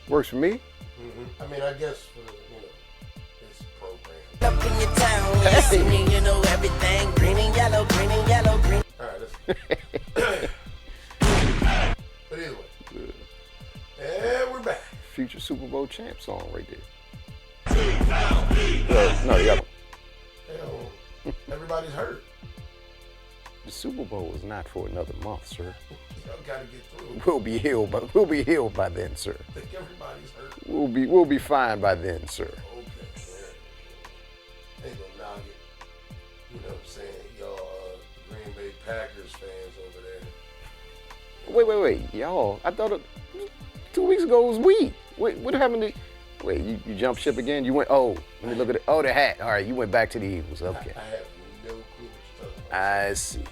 Works for me. Mm-hmm. I mean, I guess for this program. Up in your town, when you see me, you know everything. Green and yellow, green and yellow, green. All right, but anyway, and we're back. Future Super Bowl champ song right there. No, you got one. Hell, everybody's hurt. The Super Bowl is not for another month, sir. Y'all gotta get through. We'll be healed by then, sir. I think everybody's hurt. We'll be fine by then, sir. Okay, ain't gonna knock it. You know what I'm saying? Y'all Green Bay Packers fans over there. Wait. Y'all, I thought 2 weeks ago it was we. What happened to... Wait, you jumped ship again? You went, let me look at it. Oh, the hat. All right, you went back to the Eagles. Okay. I have no clue what you're talking about. I see.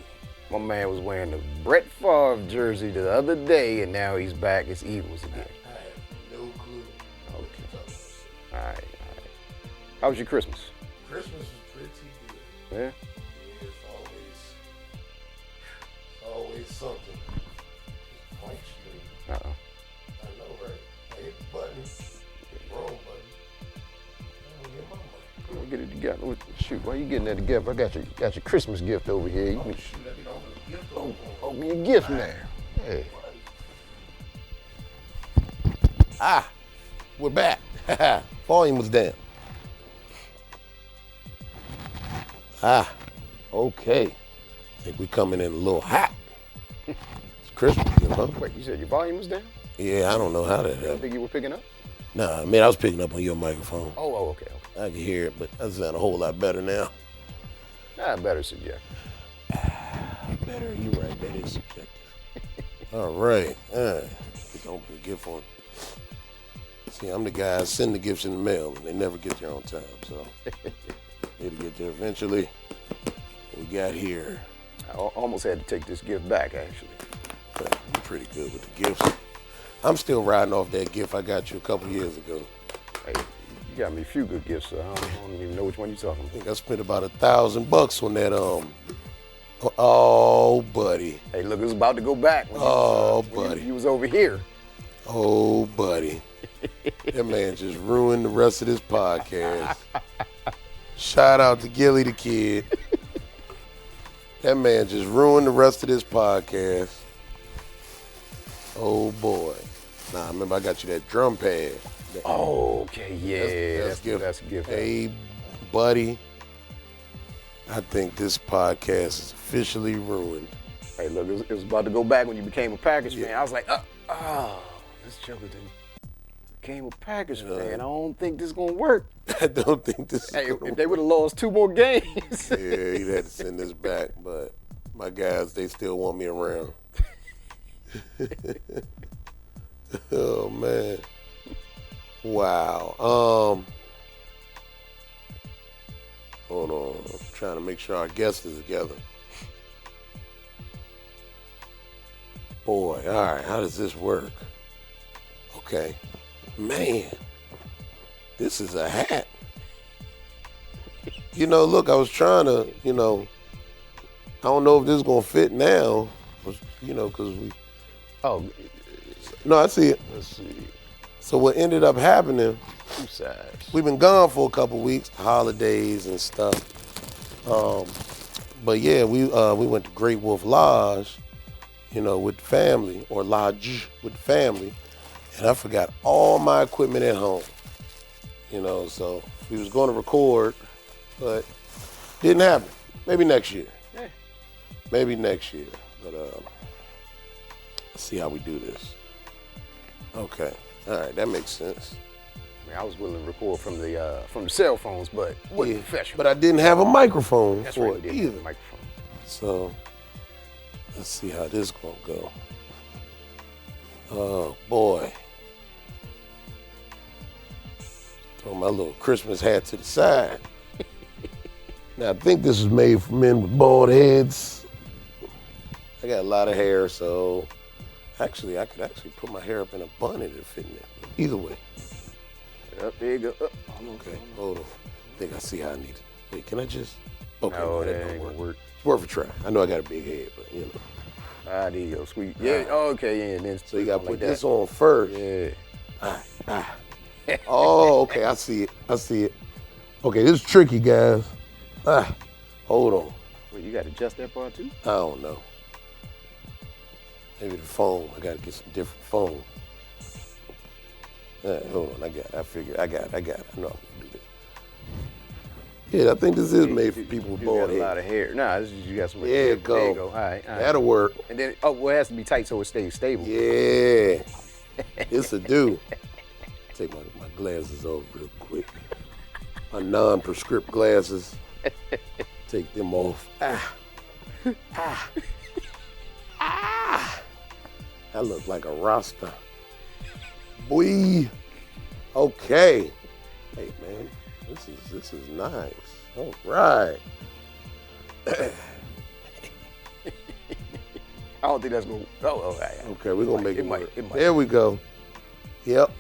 My man was wearing the Brett Favre jersey the other day, and now he's back. It's Eagles again. I have no clue what you're talking about. All right. How was your Christmas? Christmas was pretty good. Yeah? Yeah, it's always something. Point straight. Uh-oh. I know, right? I hit the button. Wrong button. I don't get my money. Get it together. Shoot, why you getting that together? I got your Christmas gift over here. Oh, shoot, let me open the gift over. Open your gift now. Hey. We're back. Volume was down. Okay. I think we coming in a little hot. It's Christmas, you know? Wait, you said your volume was down? Yeah, I don't know how that I happened. think you were picking up? Nah, man, I was picking up on your microphone. Oh, okay. I can hear it, but that sound a whole lot better now. Better subject. Better, you right, that is subjective. All right. Get the open gift on. See, I'm the guy, I send the gifts in the mail, and they never get there on time, so it'll get there eventually. What we got here? I almost had to take this gift back, actually. I'm pretty good with the gifts. I'm still riding off that gift I got you a couple years ago. Hey, you got me a few good gifts, so I don't even know which one you're talking I about. think I spent about $1,000 on that, oh, buddy. Hey, look, it was about to go back. Buddy. You was over here. Oh, buddy. That man just ruined the rest of this podcast. Shout out to Gilly the Kid. That man just ruined the rest of this podcast. Oh, boy. Nah, remember I got you that drum pad. Oh, okay, yeah. That's a gift. Hey, buddy. I think this podcast is officially ruined. Hey, look, it was about to go back when you became a Packers fan. I was like, this joker became a Packers fan. I don't think this is going to work. I don't think this is Hey, gonna if they would have lost 2 more games. Yeah, he'd had to send this back, but my guys, they still want me around. Oh, man. Wow. Hold on. I'm trying to make sure our guest is together. Boy, all right, how does this work? Okay. Man, this is a hat. Look, I was trying to, I don't know if this is going to fit now, because we... Oh, no, I see it. let's see. So what ended up happening, 2 sides. we've been gone for a couple weeks, holidays and stuff. But yeah, we went to Great Wolf Lodge, with the family, or Lodge with the family, and I forgot all my equipment at home. So we was going to record, but didn't happen. Maybe next year. Yeah. Maybe next year. But let's see how we do this. Okay. All right, that makes sense. I mean, I was willing to record from the cell phones, but wasn't professional. But I didn't have a microphone That's for right, it we didn't have either. a microphone. So let's see how this gonna go. Oh boy. Throw my little Christmas hat to the side. Now I think this is made for men with bald heads. I got a lot of hair, so actually I could actually put my hair up in a bun and it'd fit in there. Either way. Up, there you go. Up. Okay, hold on. I think I see how I need it. Wait, can I just? Okay, No, that that don't ain't gonna work. It's worth a try. I know I got a big head, but Ah, there you go, sweet. Yeah, okay, yeah, and then So you gotta put this on first. Yeah. All right. Oh, okay, I see it. Okay, this is tricky, guys. Hold on. Well, you got to adjust that part too? I don't know. Maybe the phone. I gotta get some different phone. Hold on, I got it. I know I can do this. Yeah, I think this is made for people with bald You got hair. a lot of hair. Nah, this is, you got some. There There you go. you go. All right. That'll work. And then, well, it has to be tight so it stays stable. Yeah, this a do. Take my glasses off real quick. My non-prescript glasses. Take them off. I look like a Rasta. Boy. Okay. Hey man, this is nice. All right. I don't think that's going to. Oh, all right. Okay, we're gonna make it work. It might. There we go. Yep.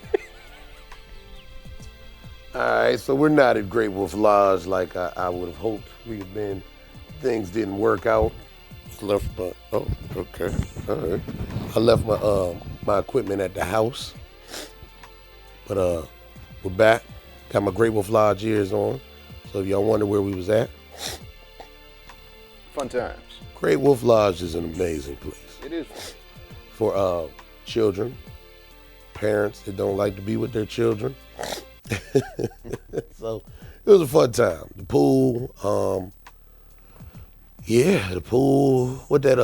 All right, so we're not at Great Wolf Lodge like I would have hoped we'd have been. Things didn't work out. Okay. All right. I left my equipment at the house. But we're back. Got my Great Wolf Lodge ears on. So if y'all wonder where we was at, Fun times. Great Wolf Lodge is an amazing place. It is. For children, parents that don't like to be with their children. So it was a fun time. The pool, the pool. With that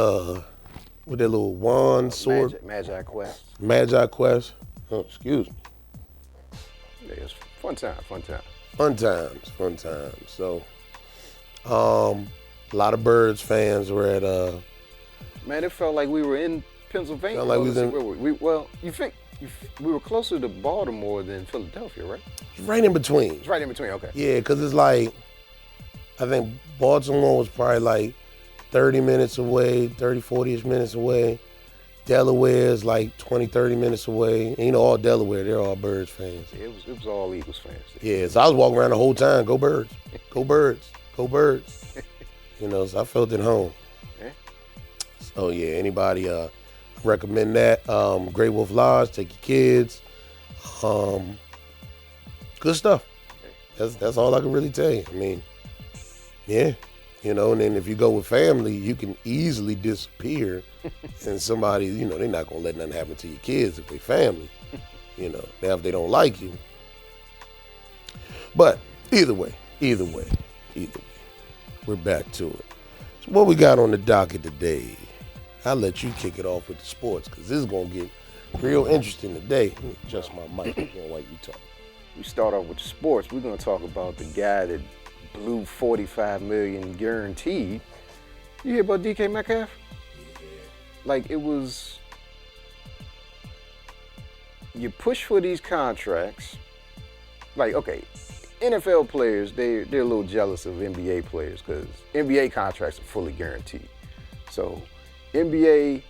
little wand sword. Magi Quest. Magi Quest. Oh, excuse me. Yeah, it's fun time. Fun times. So, a lot of Birds fans were at Man, it felt like we were in Pennsylvania. Felt like we was in- Where were we? We were closer to Baltimore than Philadelphia, right? right in between. It's right in between. Okay. Yeah, because it's like, I think Baltimore was probably like 30 minutes away, 30, 40-ish minutes away. Delaware is like 20, 30 minutes away. And all Delaware, they're all Birds fans. Yeah, it was all Eagles fans. Yeah, so I was walking around the whole time, go Birds, go Birds, go Birds. So I felt at home. Yeah. So yeah, anybody recommend that. Great Wolf Lodge, take your kids. Good stuff. That's all I can really tell you. I mean, yeah. And then if you go with family, you can easily disappear. And somebody, they're not gonna let nothing happen to your kids if they family. Now if they don't like you. But either way, we're back to it. So what we got on the docket today? I'll let you kick it off with the sports, because this is gonna get real interesting today. Let me adjust my mic while you talk. We start off with the sports. We're gonna talk about the guy that blew $45 million guaranteed. You hear about DK Metcalfe? Yeah. Like, it was, you push for these contracts. Like, okay, NFL players, they're a little jealous of NBA players because NBA contracts are fully guaranteed. So NFL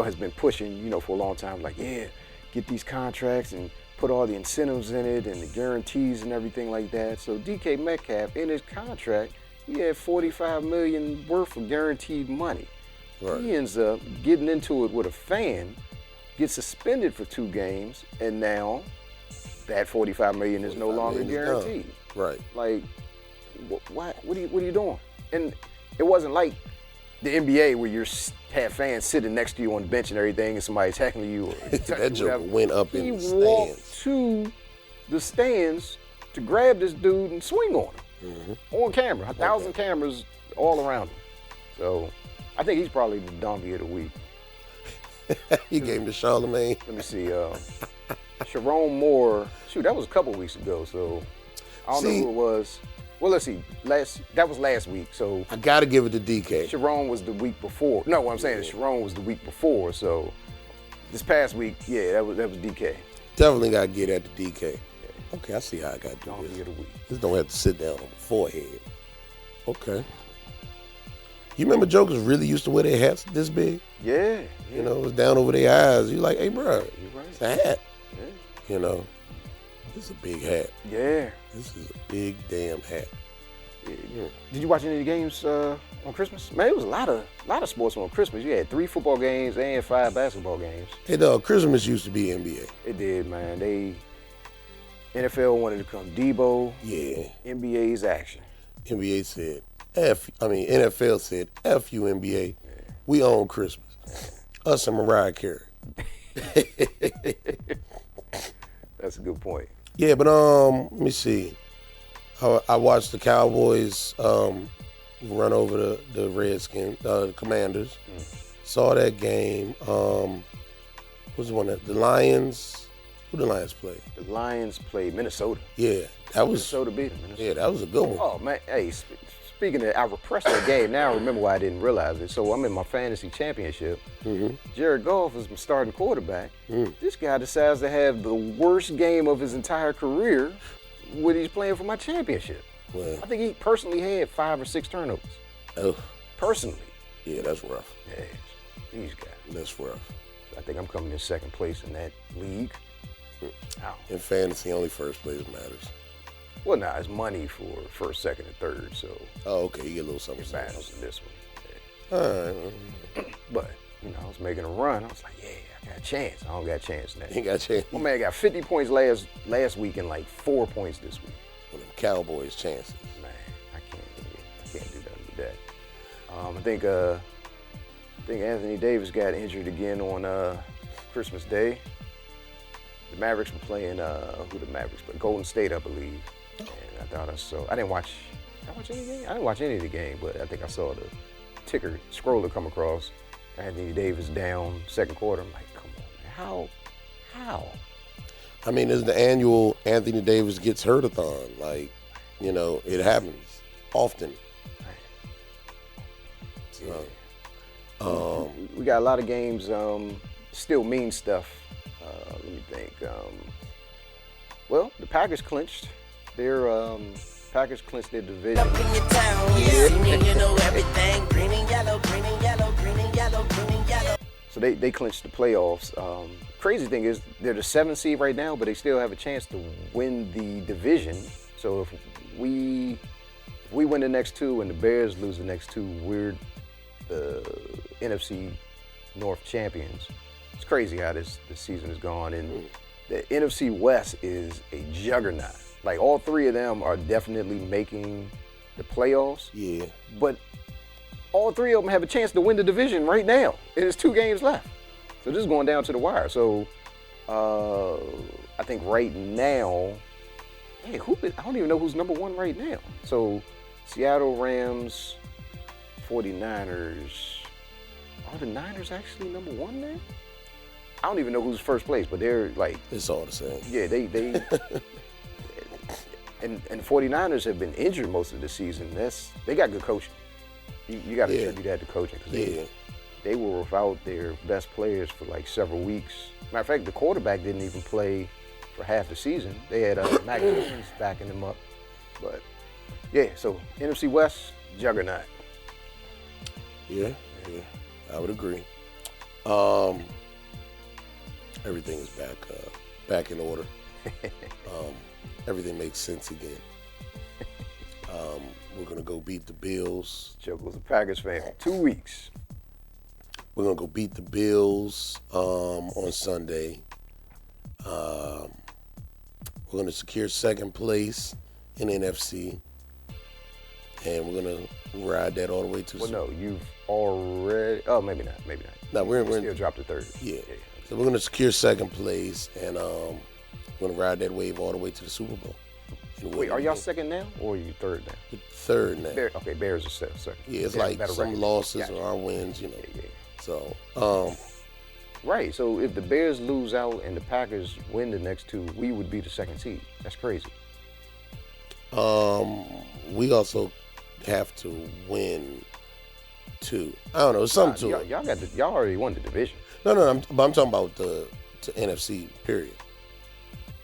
has been pushing, for a long time, like, yeah, get these contracts and put all the incentives in it and the guarantees and everything like that. So DK Metcalfe, in his contract, he had $45 million worth of guaranteed money. Right. He ends up getting into it with a fan, gets suspended for 2 games, and now that $45 million is no longer guaranteed. Right. Like, what are you doing? And it wasn't like the NBA where you have fans sitting next to you on the bench and everything, and somebody's heckling you. That joke went up in the He walked stands. to the stands to grab this dude and swing on him on camera. 1,000 cameras all around him. So I think he's probably the donkey of the week. He gave him to Charlemagne. Let me see. Sharon Moore. Shoot, that was a couple weeks ago. So I don't know who it was. Well, let's see. That was last week. So I gotta give it to DK. Sharon was the week before. No, what I'm saying is Sharon was the week before. So this past week, yeah, that was DK. Definitely gotta get at the DK. Okay, I see how I gotta do Donkey this. of the week. Just don't have to sit down on the forehead. Okay. You remember jokers really used to wear their hats this big? Yeah. It was down over their eyes. You're like, hey, bro, You're right. it's a hat. Yeah. This is a big hat. Yeah. This is a big damn hat. Yeah. Did you watch any of the games On Christmas? Man, it was a lot of sports on Christmas. You had 3 football games and 5 basketball games. Hey, dog, Christmas used to be NBA. It did, man. NFL wanted to come Debo. Yeah. NBA's action. NBA said, NFL said, F you, NBA. Yeah. We own Christmas. Us and Mariah Carey. That's a good point. Yeah, but let me see. I watched the Cowboys run over the Redskins, the Commanders. Saw that game. Who's the one that the Lions? Who the Lions play? The Lions played Minnesota. Yeah, that was Minnesota beat them. Yeah, that was a good one. Oh man, hey, speaking of, I repressed that game. Now I remember why I didn't realize it. So I'm in my fantasy championship. Jared Goff is my starting quarterback. This guy decides to have the worst game of his entire career when he's playing for my championship. Well, I think he personally had 5 or 6 turnovers. Oh. Personally. Yeah, that's rough. Yeah, these guys. That's rough. I think I'm coming in second place in that league. In fantasy, only first place matters. Well, nah, it's money for first, second, and third, so. Oh, okay, you get a little something. Battles in this one. Yeah. All right. But, I was making a run. I was like, yeah, I got a chance. I don't got a chance now. You got a chance. My man got 50 points last week and like 4 points this week. One of the Cowboys' chances. Man, I can't do nothing with that. I think Anthony Davis got injured again on Christmas Day. The Mavericks were playing who the Mavericks, but Golden State, I believe. And I thought I saw. I didn't watch any game. I didn't watch any of the game, but I think I saw the ticker scroller come across. Anthony Davis down second quarter. I'm like, come on, man, how? I mean, it's the annual Anthony Davis gets hurt-a-thon. Like, it happens often. So, we got a lot of games. Still mean stuff. Let me think. Well, the Packers clinched their division. Up in your town, yeah. See me, you know everything. Green and yellow, green and yellow, green and yellow, green and yellow. So they clinched the playoffs. Crazy thing is they're the 7th seed right now, but they still have a chance to win the division. So if we win the next 2 and the Bears lose the next 2, we're the NFC North champions. It's crazy how this season has gone, and the NFC West is a juggernaut. Like, all 3 of them are definitely making the playoffs. Yeah. But all 3 of them have a chance to win the division right now. There's 2 games left. So this is going down to the wire. So I think right now, I don't even know who's number 1 right now. So Seattle Rams, 49ers. Are the Niners actually number 1 now? I don't even know who's first place, but they're like... It's all the same. Yeah, they and the 49ers have been injured most of the season. They got good coaching. You got to attribute that to coaching, because they were without their best players for like several weeks. Matter of fact, the quarterback didn't even play for half the season. They had Mac Jones backing them up. But yeah, so NFC West, juggernaut. Yeah, I would agree. Everything is back in order. Everything makes sense again. We're gonna go beat the Bills. Joke was a Packers fan for 2 weeks. We're gonna go beat the Bills on Sunday. We're gonna secure second place in NFC, and we're gonna ride that all the way to. Well, no, you've already. Oh, maybe not. No, we're still dropped to third. Yeah. So we're gonna secure second place, and we're gonna ride that wave all the way to the Super Bowl. Wait, are y'all second now, or are you third now? Third now. Okay, Bears are second. Yeah, it's like some record. Losses or our wins, Yeah. So, right. So if the Bears lose out and the Packers win the next 2, we would be the second seed. That's crazy. We also have to win 2. I don't know, something to it. Y'all already won the division. No, I'm talking about the NFC period.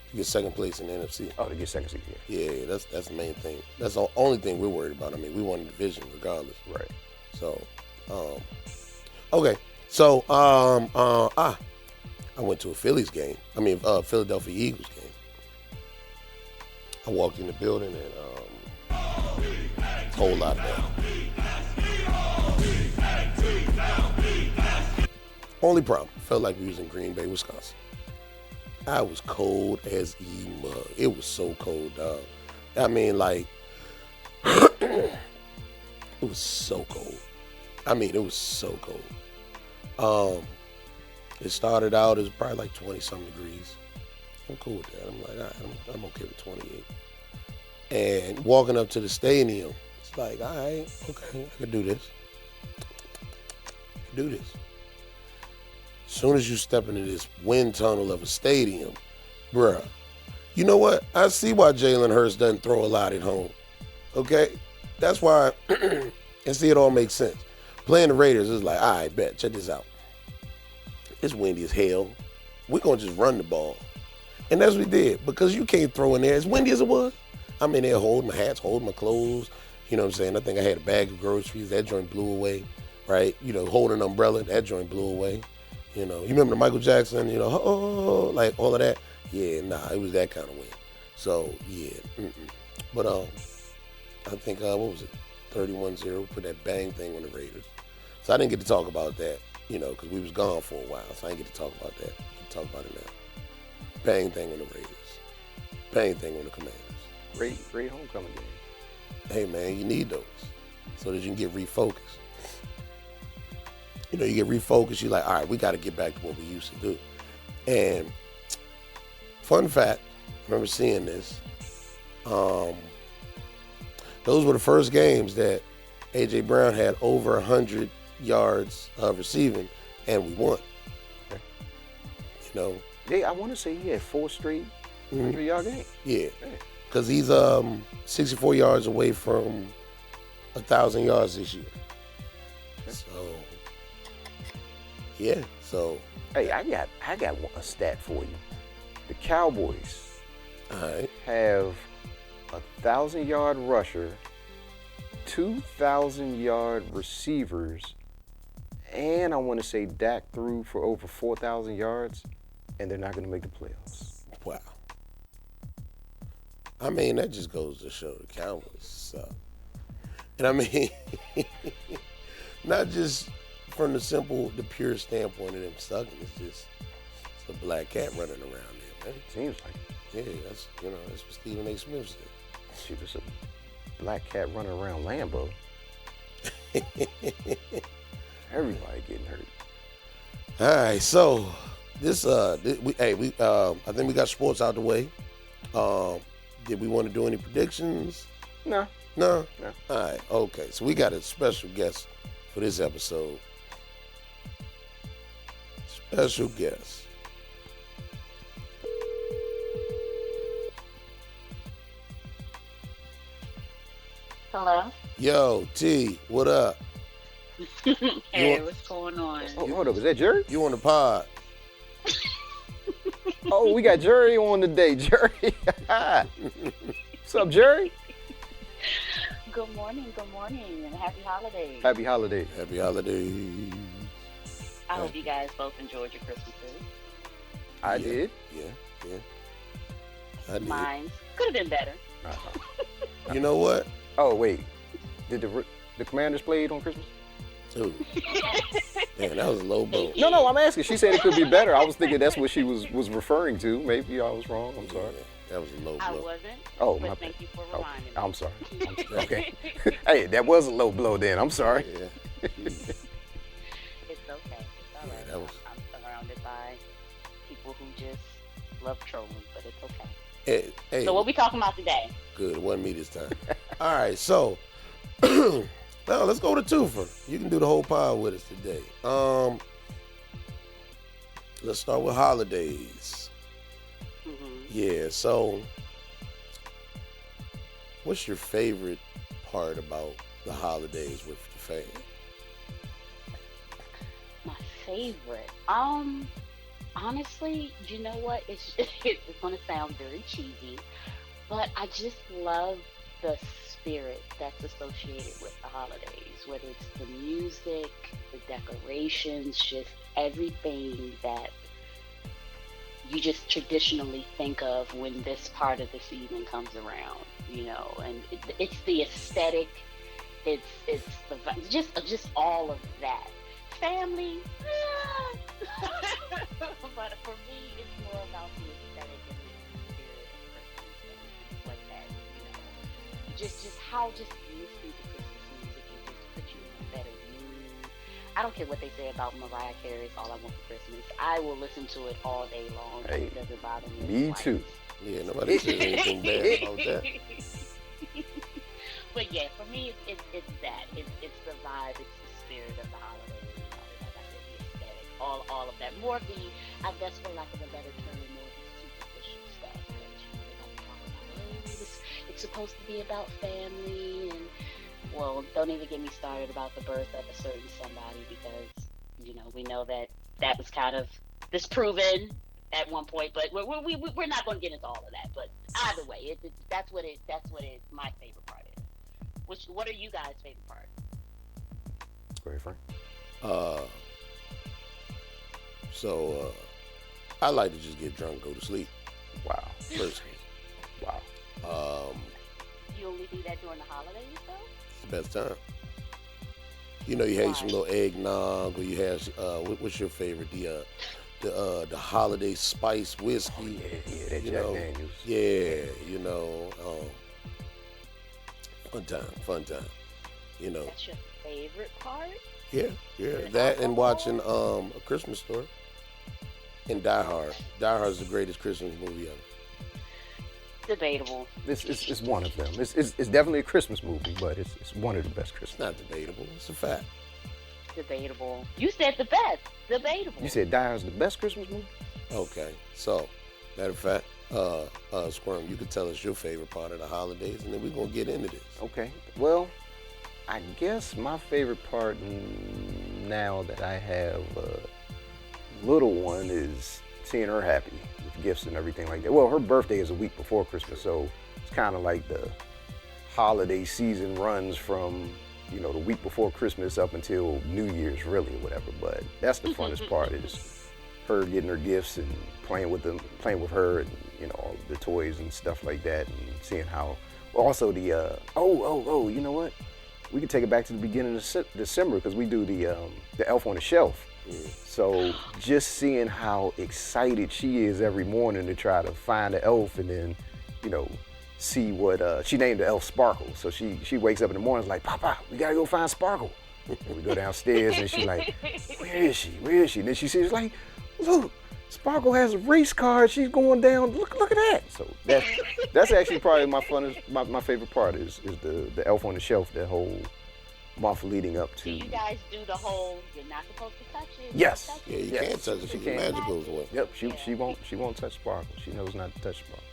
To get second place in the NFC. Oh, to get second seed, yeah. That's the main thing. That's the only thing we're worried about. I mean, we won the division regardless. Right. So, okay. So, I went to a Phillies game. Philadelphia Eagles game. I walked in the building and whole lot of that. Only problem, felt like we was in Green Bay, Wisconsin. I was cold as E mug. It was so cold, dog. I mean, like, it was so cold. I mean, it was so cold. It started out as probably like 20-something degrees. I'm cool with that. I'm like, all right, I'm okay with 28. And walking up to the stadium, it's like, all right, okay, I can do this. I can do this. As soon as you step into this wind tunnel of a stadium, bruh, you know what? I see why Jalen Hurts doesn't throw a lot at home. Okay? That's why, and see, it all makes sense. Playing the Raiders is like, all right, bet, check this out. It's windy as hell. We're going to just run the ball. And that's what we did, because you can't throw in there as windy as it was. I'm in there holding my hats, holding my clothes. You know what I'm saying? I think I had a bag of groceries. That joint blew away, right? You know, holding an umbrella. That joint blew away. You know, you remember the Michael Jackson, you know, oh, like all of that? Yeah, nah, it was that kind of wind. So, yeah, But I think, what was it, 31-0, put that bang thing on the Raiders. So I didn't get to talk about that, you know, because we was gone for a while. So I didn't get to talk about that. I can talk about it now. Bang thing on the Raiders. Bang thing on the Commanders. Great homecoming game. Hey, man, you need those so that you can get refocused. You know, you get refocused, you're like, all right, we got to get back to what we used to do. And fun fact, I remember seeing this. Those were the first games that A.J. Brown had over 100 yards of receiving, and we won. Okay. You know? Yeah, I want to say he had 4 straight 100-yard games. Yeah. Because he's 64 yards away from 1,000 yards this year. Okay. So... yeah, so. Hey, I got a stat for you. The Cowboys have 1,000-yard rusher, 2,000-yard receivers, and I want to say Dak threw for over 4,000 yards, and they're not going to make the playoffs. Wow. I mean, that just goes to show the Cowboys suck. And I mean, not just from the pure standpoint of them sucking, it's a black cat running around there, man. Seems like it. Yeah, that's what Stephen A. Smith said. Shit, it's a black cat running around Lambeau. Everybody getting hurt. All right, so this I think we got sports out the way. Did we want to do any predictions? No. No? No. All right, okay. So we got a special guest for this episode. Special guest. Hello? Yo, T, what up? Hey, what's going on? Oh, hold up, is that Jerry? You on the pod? Oh, we got Jerry on today. Jerry. What's up, Jerry? Good morning, and happy holidays. Happy holidays. Happy holidays. I hope you guys both enjoyed your Christmases. I did. Yeah. I did. Mine could have been better. You know what? Oh, wait. Did the Commanders played on Christmas? Dude. Man, that was a low blow. No, I'm asking. She said it could be better. I was thinking that's what she was referring to. Maybe I was wrong. I'm sorry. Yeah, that was a low blow. I wasn't. Oh, but my thank bad. you for reminding me. I'm sorry. Okay. Hey, that was a low blow then. I'm sorry. Yeah. It's okay. It's all right. that was- I'm surrounded by people who just love trolling, but it's okay. Hey, So what we talking about today? good. It wasn't me this time. All right, so now let's go to twofer. You can do the whole pod with us today. Let's start with holidays. Yeah, so what's your favorite part about the holidays with the family? My favorite. Honestly, you know what? It's gonna sound very cheesy, but I just love the spirit that's associated with the holidays, whether it's the music, the decorations, just everything that you just traditionally think of when this part of the season comes around, you know, and it's the aesthetic, it's the just all of that family. But for me, it's more about the aesthetic and the spirit of Christmas and things like that. Just how just listening to Christmas music and just put you in a better mood. I don't care what they say about Mariah Carey's "All I Want for Christmas." I will listen to it all day long. Hey, it doesn't bother me. me too. Yeah, nobody says anything bad about that. But yeah, for me, it's that. It's the vibe. It's the spirit of the holiday. Like I said, the aesthetic, all of that. More of the, I guess, for lack of a better term, more of the superficial stuff. Because they don't talk about, it's supposed to be about family, and well, don't even get me started about the birth of a certain somebody, because we know that was kind of disproven at one point, but we're not going to get into all of that. But either way, that's what my favorite part is. What are you guys' favorite part? Go ahead, Frank. I like to just get drunk and go to sleep. Wow. Personally. Wow. You only do that during the holidays, though? It's the best time. You have some little eggnog, or you have what's your favorite? The holiday spice whiskey. That Jack Daniels. Yeah, fun time. That's your favorite part? Yeah. That and watching A Christmas Story and Die Hard. Die Hard is the greatest Christmas movie ever. Debatable. It's one of them. It's definitely a Christmas movie, but it's one of the best Christmas. It's not debatable. It's a fact. Debatable. You said the best. Debatable. You said Die Hard's the best Christmas movie? Okay. So, matter of fact, Squirm, you could tell us your favorite part of the holidays, and then we're going to get into this. Okay. Well, I guess my favorite part now that I have a little one is seeing her happy with gifts and everything like that. Well, her birthday is a week before Christmas, so it's kind of like the holiday season runs from, the week before Christmas up until New Year's, really, or whatever. But that's the funnest part, is her getting her gifts and playing with her, and all the toys and stuff like that, and seeing how. Also the you know what? We can take it back to the beginning of December, because we do the Elf on the Shelf. So just seeing how excited she is every morning to try to find the elf, and then see what she named the elf Sparkle. So she wakes up in the morning, like, Papa, we gotta go find Sparkle. And we go downstairs, and she's like, where is she? And then she sees, like, look, Sparkle has a race car. She's going down. Look at that. So that's actually probably my favorite part is the Elf on the Shelf, that whole month leading up to. Do you guys do the whole, you're not supposed to touch it? Yes. Touch Yeah, it? you can't touch it. She The can't. magic goes away. Yep, she won't touch Sparkle. She knows not to touch Sparkle.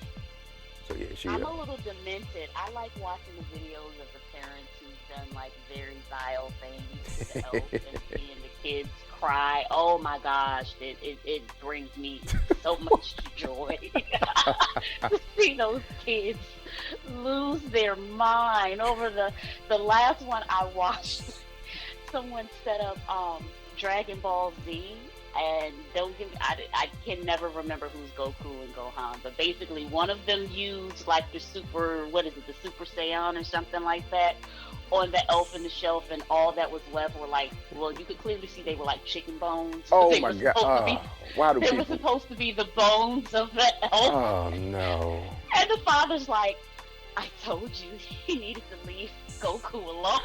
So yeah, I'm a little demented. I like watching the videos of the parents who've done like very vile things to the elf, and seeing the kids cry. Oh my gosh, it brings me so much joy to see those kids lose their mind over the last one I watched. Someone set up Dragon Ball Z, and I can never remember who's Goku and Gohan, but basically one of them used like the Super Saiyan or something like that on the Elf on the Shelf, and all that was left were like, well, you could clearly see they were like chicken bones. Oh my God! Why do they people? were supposed to be the bones of the elf. Oh no! And the father's like, I told you he needed to leave Goku alone.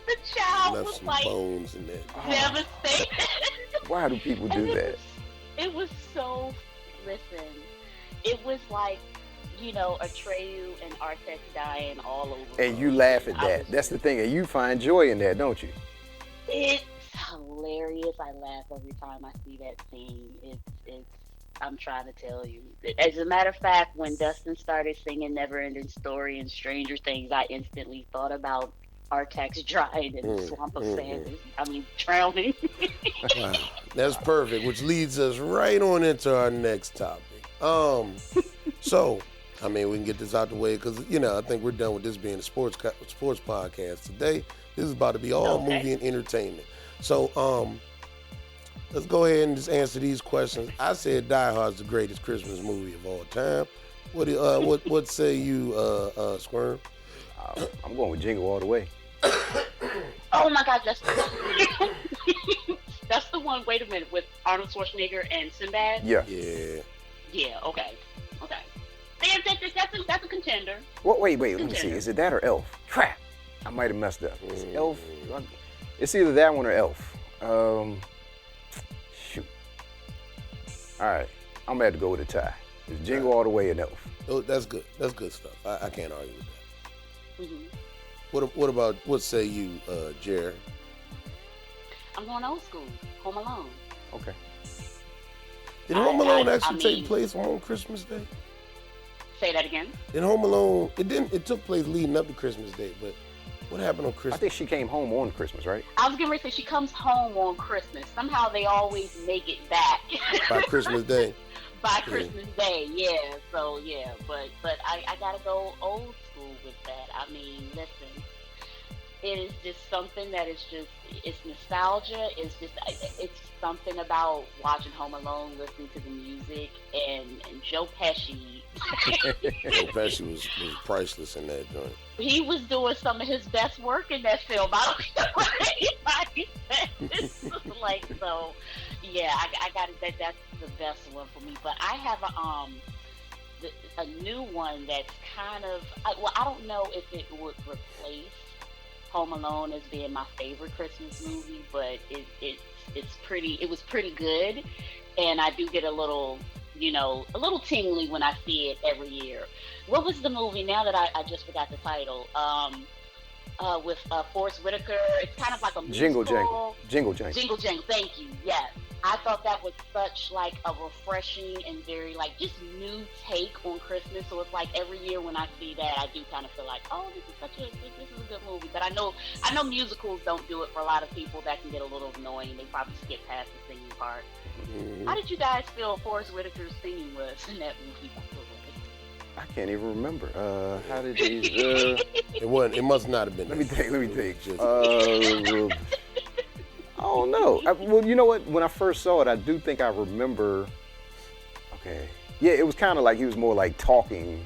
The child Left was some like bones in there. devastated. Why do people do that? It was so. Listen, it was like, Atreyu and Artex dying all over. And you laugh at that. That's the thing. And you find joy in that, don't you? It's hilarious. I laugh every time I see that scene. It's. I'm trying to tell you. As a matter of fact, when Dustin started singing Neverending Story and Stranger Things, I instantly thought about Artax drying in the swamp of sadness. Drowning. Wow, that's perfect, which leads us right on into our next topic. So, we can get this out the way, because, I think we're done with this being a sports podcast today. This is about to be all movie and entertainment. So, let's go ahead and just answer these questions. I said Die Hard's the greatest Christmas movie of all time. What say you, Squirm? I'm going with Jingle all the way. Oh my God, that's that's the one. Wait a minute, with Arnold Schwarzenegger and Sinbad. Yeah. Yeah. Yeah. Okay. Okay. That's a contender. What? Wait. Let me see. Contender. Is it that or Elf? Crap. I might have messed up. It's Mm. Elf. It's either that one or Elf. Shoot. All right. I'm gonna have to go with a tie. It's Jingle All the Way and Elf. Oh, that's good. That's good stuff. I can't argue with that. What about, what say you, Jer? I'm going old school. Home Alone. Okay. Did Home Alone I actually mean- take place on Christmas Day? Say that again. In Home Alone, it didn't. It took place leading up to Christmas Day, but what happened on I Christmas? think she came home on Christmas, right? I was getting ready to say she comes home on Christmas. Somehow they always make it back By Christmas Day. by Christmas Day. Yeah. So yeah, but I gotta go old school with that. I mean, listen, it is just something that is just, it's nostalgia. It's something about watching Home Alone, listening to the music, and Joe Pesci. Joe Pesci was priceless in that joint. He was doing some of his best work in that film. I don't care what anybody says. Like, so, yeah, I got it. That's the best one for me. But I have a new one that's kind of, I don't know if it would replace Home Alone as being my favorite Christmas movie, but it was pretty good, and I do get a little tingly when I see it every year. What was the movie? Now that I just forgot the title. With Forrest Whitaker. It's kind of like a musical. Jingle Jangle. Jingle Jangle. Thank you. Yes. I thought that was such like a refreshing and very like just new take on Christmas. So it's like every year when I see that, I do kind of feel like, oh, this is a good movie. But I know musicals don't do it for a lot of people. That can get a little annoying. They probably skip past the singing part. Mm-hmm. How did you guys feel Forrest Whitaker's singing was in that movie? I can't even remember. How did he? It wasn't. It must not have been. Let me that. think. I don't know. Well, you know what? When I first saw it, I do think I remember. Okay. Yeah, it was kind of like he was more like talking,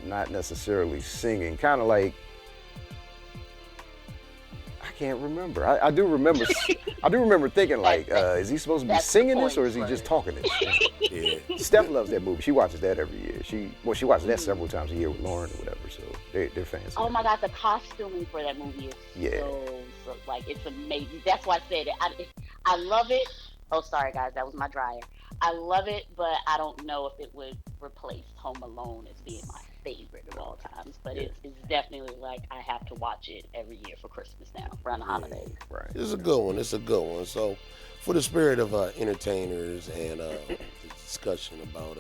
not necessarily singing. Kind of like. I can't remember. I do remember. I do remember thinking like, is he supposed to be singing this or is he just talking this? Yeah. Steph loves that movie. She watches that every year. She watches that several times a year with Lauren or whatever. So they're fans. Oh my God, the costuming for that movie is so like it's amazing. That's why I said it. I love it. Oh, sorry guys, that was my dryer. I love it, but I don't know if it would replace Home Alone as being my favorite of all times. But it's definitely like I have to watch it every year for Christmas now, around the holidays. Right. It's a good one. It's a good one. So, for the spirit of entertainers and the discussion about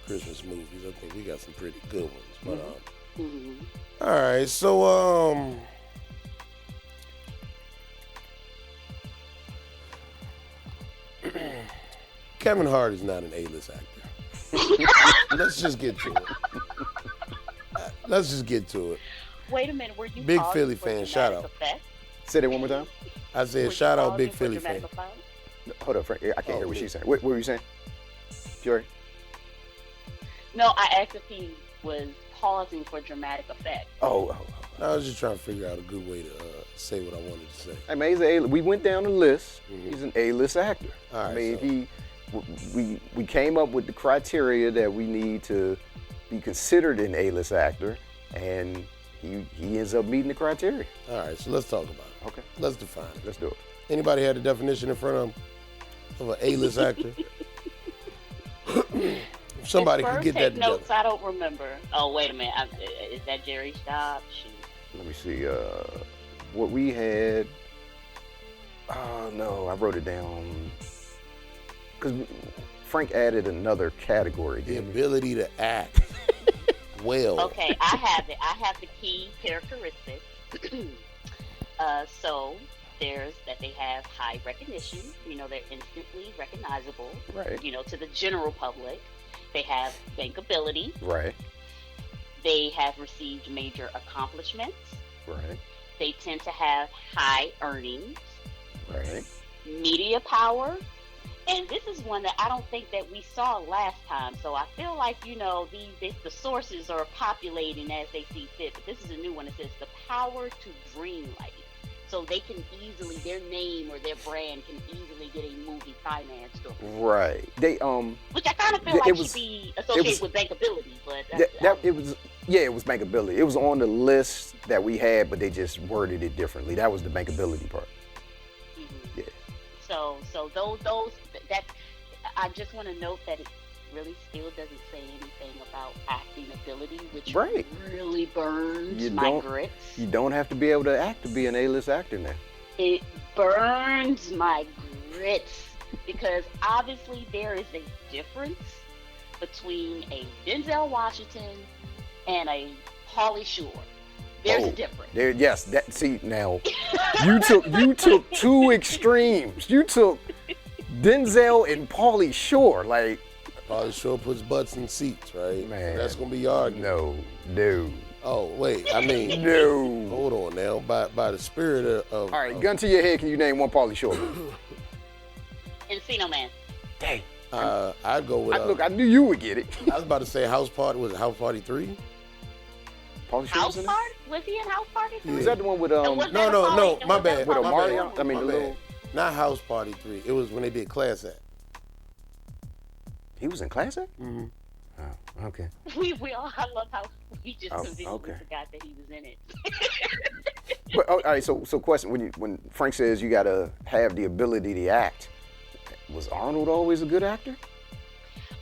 Christmas movies, I think we got some pretty good ones. But all right, so Kevin Hart is not an A-list actor. Let's just get to it. Wait a minute, were you Big pausing Philly for fan, shout dramatic out. effect? Say that one more time. I said, Were you shout out pausing Big for Philly dramatic fan. effect? Hold up, Frank. I can't hear what me. she's saying. What were you saying, Jory? No, I asked if he was pausing for dramatic effect. Oh. I was just trying to figure out a good way to say what I wanted to say. I mean, we went down the list. He's an A-list actor. All right, I mean, we came up with the criteria that we need to be considered an A-list actor, and he ends up meeting the criteria. All right, so let's talk about it. Okay. Let's define it. Let's do it. Anybody had a definition in front of an A-list actor? Somebody could get that together. Notes, I don't remember. Oh, wait a minute. Is that Jerry's job? Shoot. Let me see. What we had. Oh no, I wrote it down. Because Frank added another category. The Didn't he? ability to act well. Okay, I have it. I have the key characteristics. So there's that they have high recognition. They're instantly recognizable. Right. To the general public. They have bankability. Right. They have received major accomplishments. Right. They tend to have high earnings. Right. Media power. And this is one that I don't think that we saw last time. So I feel like, the sources are populating as they see fit. But this is a new one. It says the power to dream life. So they can easily, their name or their brand can easily get a movie financed. Right. They which I kind of feel like should be associated with bankability, but it was bankability. It was on the list that we had, but they just worded it differently. That was the bankability part. Mm-hmm. Yeah. So those that I just want to note that it really still doesn't say anything about acting ability, which really burns my grits. You don't have to be able to act to be an A-list actor now. It burns my grits because obviously there is a difference between a Denzel Washington and a Pauly Shore. There's a difference. Now you took two extremes. You took Denzel and Pauly Shore, like. Pauly Shore puts butts in seats, right? Man, that's gonna be your argument. No. Oh wait, I mean, no. Hold on now. By the spirit of. All right, gun to your head. Can you name one Pauly Shore? Encino Man. Dang. I'd go with. Look, I knew you would get it. I was about to say House Party. Was it House Party 3? Pauly Shore House Party? Was he in House Party 3? Was that the one with No, my bad. With Omari? I mean, the little. Not House Party 3. It was when they did Class Act. He was in Class Act? Mm-hmm. Oh, okay. I love how we just conveniently forgot that he was in it. But all right, so question: when Frank says you gotta have the ability to act, was Arnold always a good actor?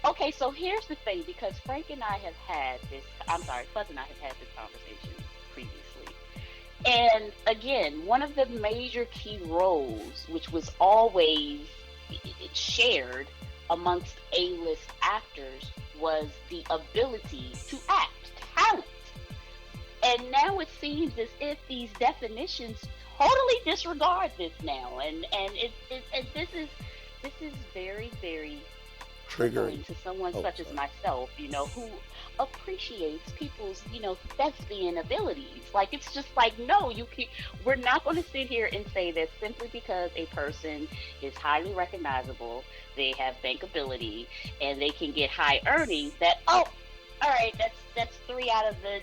Okay, so here's the thing, because Fuzz and I have had this conversation previously. And again, one of the major key roles, which was always shared amongst A-list actors, was the ability to act, talent. And now it seems as if these definitions totally disregard this now, and this is very, very triggering to someone such as myself, who appreciates people's, thespian abilities. Like, it's just like, no, we're not going to sit here and say that simply because a person is highly recognizable, they have bankability, and they can get high earnings, that, all right, that's 3 out of the,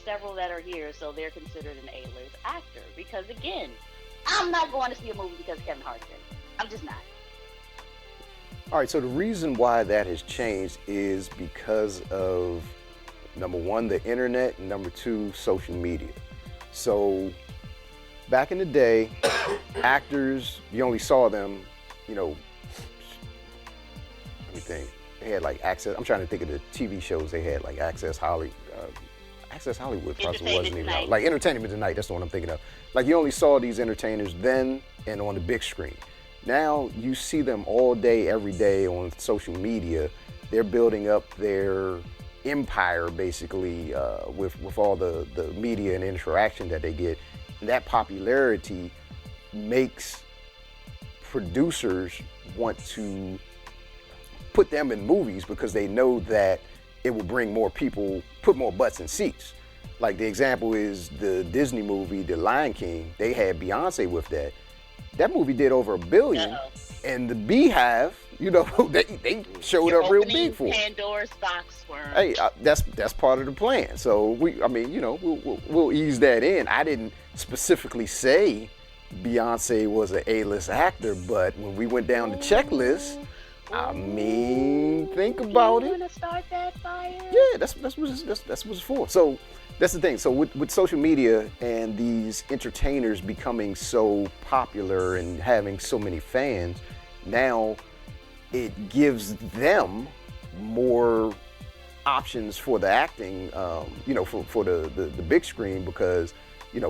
several that are here, so they're considered an A-list actor. Because again, I'm not going to see a movie because of Kevin Hart's in it. I'm just not. All right, so the reason why that has changed is because of, number one, the internet, and number two, social media. So back in the day, actors, you only saw them, let me think. They had like Access. I'm trying to think of the TV shows they had, like Access Hollywood. Access Hollywood probably wasn't even out. Like Entertainment Tonight, that's the one I'm thinking of. Like, you only saw these entertainers then and on the big screen. Now you see them all day, every day on social media. They're building up their empire, basically, with all the media and interaction that they get. And that popularity makes producers want to put them in movies because they know that it will bring more people, put more butts in seats. Like, the example is the Disney movie, The Lion King. They had Beyonce with that. That movie did over $1 billion, and the Beehive, they showed up real big for it. Pandora's box, Squirm. Hey, that's part of the plan. So we'll ease that in. I didn't specifically say Beyonce was an A-list actor, but when we went down the checklist, think about it. You want to start that fire? Yeah, that's what it's for. So that's the thing. So with social media and these entertainers becoming so popular and having so many fans, now it gives them more options for the acting, for the big screen, because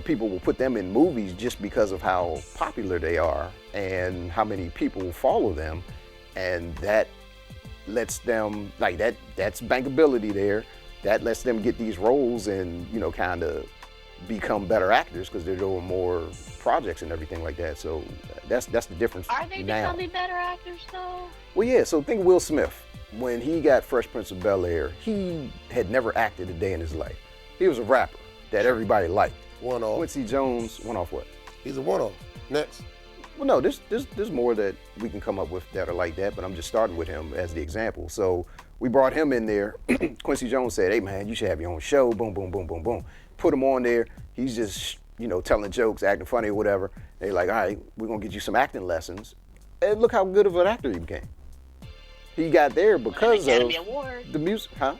people will put them in movies just because of how popular they are and how many people follow them, and that lets them, like, that's bankability there. That lets them get these roles and kind of become better actors because they're doing more projects and everything like that. So that's the difference. Are they now becoming better actors though? Well, yeah. So think of Will Smith. When he got Fresh Prince of Bel-Air, he had never acted a day in his life. He was a rapper that everybody liked. One off. Quincy Jones, one off what? He's a one off. Next. Well, no, there's more that we can come up with that are like that, but I'm just starting with him as the example. So we brought him in there. Quincy Jones said, "Hey man, you should have your own show." Boom, boom, boom, boom, boom. Put him on there. He's just telling jokes, acting funny or whatever. They like, all right, we're gonna get you some acting lessons. And look how good of an actor he became. He got there because of the music, huh?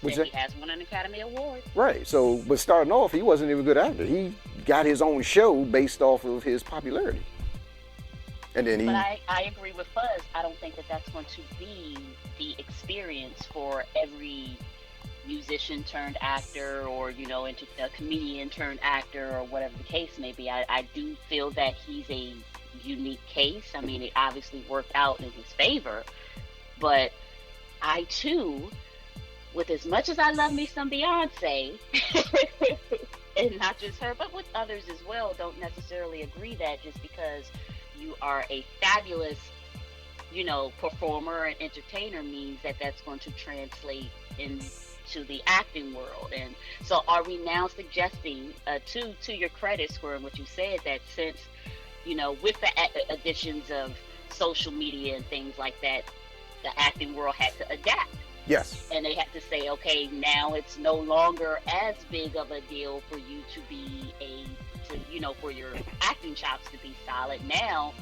He has won an Academy Award. Right. So, but starting off, he wasn't even a good actor. He got his own show based off of his popularity. And then But I agree with Fuzz. I don't think that that's going to be the experience for every musician turned actor or, a comedian turned actor or whatever the case may be. I do feel that he's a unique case. I mean, it obviously worked out in his favor. But I, too, with as much as I love me some Beyonce, and not just her, but with others as well, don't necessarily agree that just because you are a fabulous, performer and entertainer means that that's going to translate into the acting world. And so are we now suggesting, to your credit, Squirm, what you said, that since, with the additions of social media and things like that, the acting world had to adapt. Yes. And they had to say, okay, now it's no longer as big of a deal for you to be for your acting chops to be solid. Now,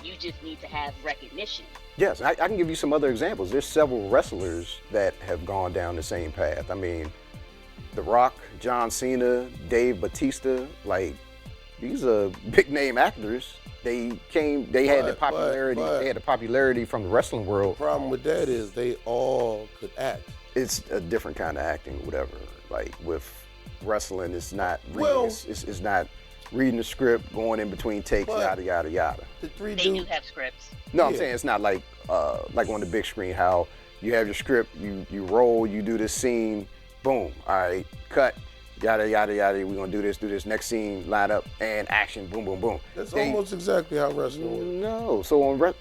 you just need to have recognition. Yes, I can give you some other examples. There's several wrestlers that have gone down the same path. I mean, The Rock, John Cena, Dave Bautista, like, these are big name actors. They had the popularity. They had the popularity from the wrestling world. The problem with that is they all could act. It's a different kind of acting, whatever. Like with wrestling, it's not reading. It's not reading the script, going in between takes, yada yada yada. They do have scripts. No, I'm saying it's not like on the big screen how you have your script, you roll, you do this scene, boom, all right, cut. Yada, yada, yada, we're going to do this, next scene, line up, and action, boom, boom, boom. That's almost exactly how wrestling works. No, so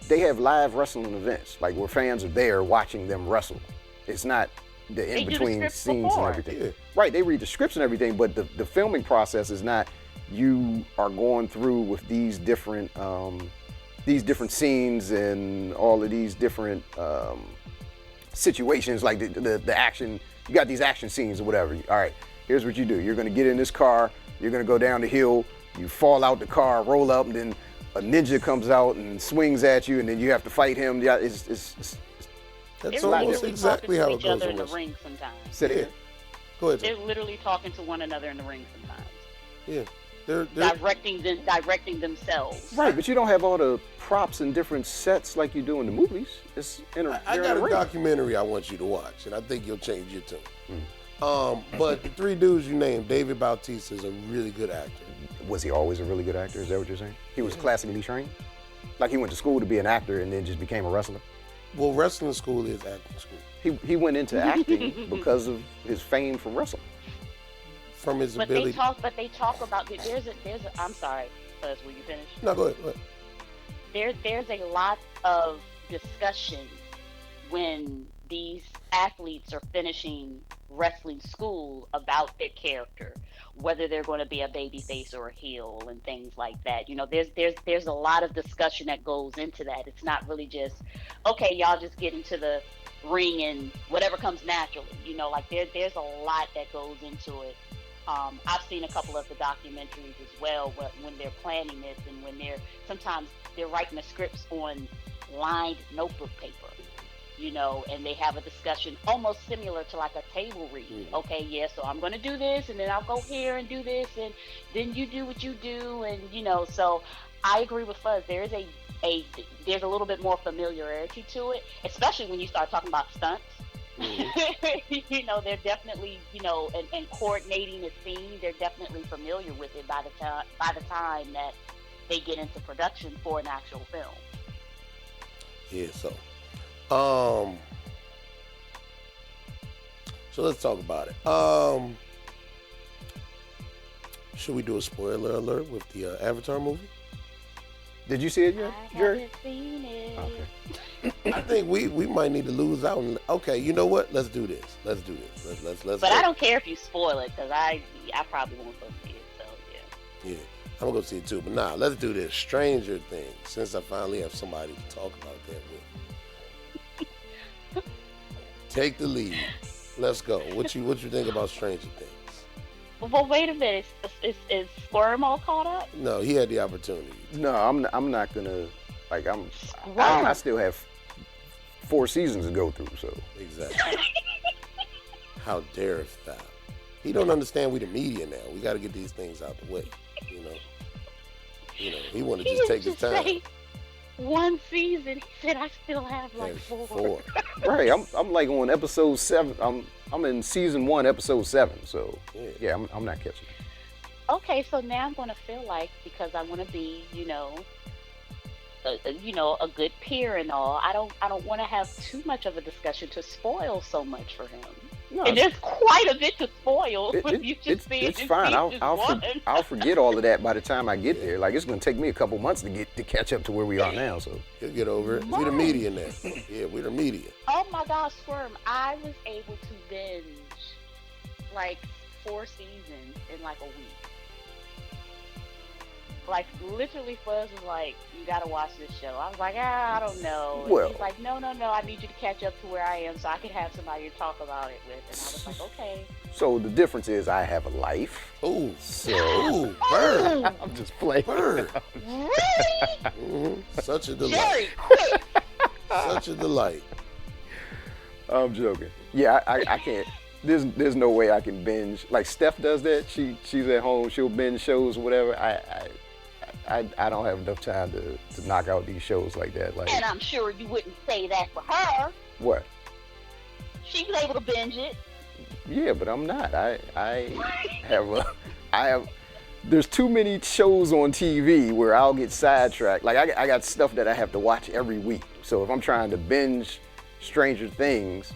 they have live wrestling events, like where fans are there watching them wrestle. It's not the in-between scenes and everything. Yeah. Right, they read the scripts and everything, but the filming process is not, you are going through with these different scenes and all of these different situations, like the action. You got these action scenes or whatever. All right, here's what you do. You're gonna get in this car, you're gonna go down the hill, you fall out the car, roll up, and then a ninja comes out and swings at you, and then you have to fight him. Yeah, that's almost exactly how it goes in the ring sometimes. Sit here. Go ahead. They're literally talking to one another in the ring sometimes. Yeah. They're directing themselves. Right, but you don't have all the props and different sets like you do in the movies. I got a documentary I want you to watch, and I think you'll change your tune. But the three dudes you named, David Bautista is a really good actor. Was he always a really good actor? Is that what you're saying? He was classically trained? Like he went to school to be an actor and then just became a wrestler? Well, wrestling school is acting school. He went into acting because of his fame from wrestling. From his ability. But they talk about there's a I'm sorry, Fuzz, will you finish? No, go ahead. There's a lot of discussion when these athletes are finishing wrestling school about their character, whether they're going to be a babyface or a heel and things like that. There's a lot of discussion that goes into that. It's not really just, okay, y'all just get into the ring and whatever comes naturally. There's a lot that goes into it. I've seen a couple of the documentaries as well when they're planning this and when sometimes they're writing the scripts on lined notebook paper, and they have a discussion almost similar to like a table read. Mm-hmm. Okay, yeah, so I'm going to do this and then I'll go here and do this and then you do what you do. And, so I agree with Fuzz. There's a little bit more familiarity to it, especially when you start talking about stunts. Mm-hmm. They're definitely, and coordinating a scene, they're definitely familiar with it by the time that they get into production for an actual film. Yeah, so let's talk about it. Should we do a spoiler alert with the Avatar movie? Did you see it yet, Jerry? I haven't seen it. Okay. I think we might need to lose out. Okay, you know what? Let's do this. Let's. But I don't care if you spoil it because I probably won't go see it. So yeah. Yeah, I'm gonna go see it too. But nah, let's do this Stranger Things. Since I finally have somebody to talk about that with. Take the lead. Let's go. What you think about Stranger Things? Well, wait a minute. Is Squirm all caught up? No, he had the opportunity. No, I'm not gonna like Squirm. I still have 4 seasons to go through. So Exactly. How dareth thou? He don't understand we the media now. We got to get these things out the way. You know. He want to just take his time. Say 1 season. He said I still have like There's 4. right, I'm like on episode 7. I'm in season 1, episode 7. So yeah, I'm not catching it. Okay, so now I'm gonna feel like, because I want to be, a good peer and all. I don't want to have too much of a discussion to spoil so much for him. No, And there's quite a bit to spoil when you just see it it's in fine. season one. I'll forget all of that by the time I get there. Like it's gonna take me a couple months to catch up to where we are now. So He'll get over it. We the media now. Yeah, we the media. Oh my gosh, Squirm! I was able to binge like 4 seasons in like a week. Like literally, Fuzz was like, "You gotta watch this show." I was like, "I don't know." And Well- he's like, "No, I need you to catch up to where I am so I can have somebody to talk about it with." And I was like, "Okay." so the difference is I have a life. Ooh, So ooh, bird, I'm just playing. bird. Really? Such a delight. Jerry, quick! Such a delight. I'm joking. Yeah, I can't. There's no way I can binge. Like Steph does that. She's at home. She'll binge shows or whatever. I don't have enough time to knock out these shows like that. Like And I'm sure you wouldn't say that for her. what? She was able to binge it. Yeah, but I'm not. I have. There's too many shows on TV where I'll get sidetracked. Like I got stuff that I have to watch every week. So if I'm trying to binge Stranger Things,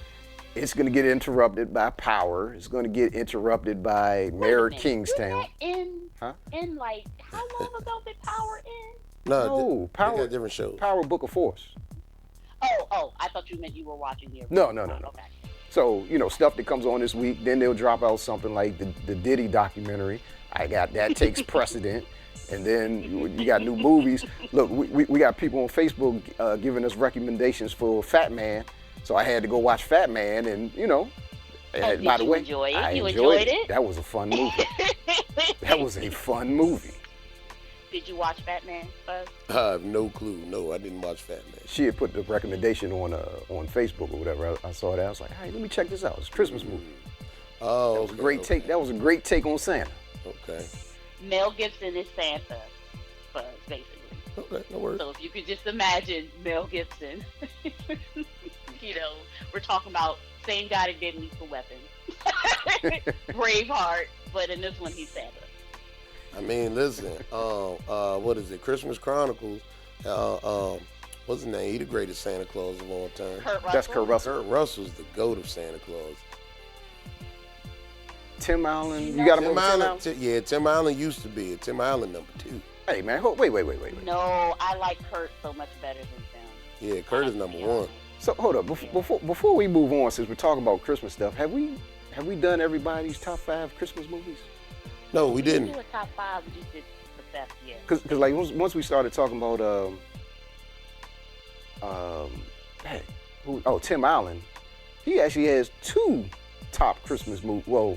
it's gonna get interrupted by Power. It's gonna get interrupted by Mayor Wait a minute, Kingstown. In like, how long ago did Power end? No, they Power. got different shows. Power Book of Force. Oh, I thought you meant you were watching the No. original. Okay. So, stuff that comes on this week, then they'll drop out something like the Diddy documentary. That takes precedent. And then you got new movies. Look, we got people on Facebook giving us recommendations for Fat Man. So I had to go watch Fat Man and, Did by the you way, enjoy it? I You enjoyed enjoyed it? That was a fun movie. That was a fun movie. Did you watch Batman, Fuzz? I have no clue. No, I didn't watch Fat Man. She had put the recommendation on Facebook or whatever. I saw that. I was like, hey, let me check this out. It's a Christmas movie. Oh, That was a great take. That was a great take on Santa. Okay. Mel Gibson is Santa, Fuzz, basically. Okay, no worries. So if you could just imagine Mel Gibson, we're talking about same guy that did Lethal Weapon, Braveheart, but in this one he's Santa. I mean, listen. What is it? Christmas Chronicles. What's his name? He the greatest Santa Claus of all time. Kurt Russell. That's Kurt Russell. Kurt Russell's the goat of Santa Claus. Tim Allen. You got him Tim over Tim Allen? Allen. Tim Allen used to be it. Tim Allen #2. Hey, man. Wait. No, I like Kurt so much better than them. Yeah, Kurt is #1. So hold up. Before we move on, since we're talking about Christmas stuff, have we done everybody's top 5 Christmas movies? No, we didn't. Do a top 5, we just did the best, yeah. Cause like once we started talking about Tim Allen, he actually has 2 top Christmas movies. Well,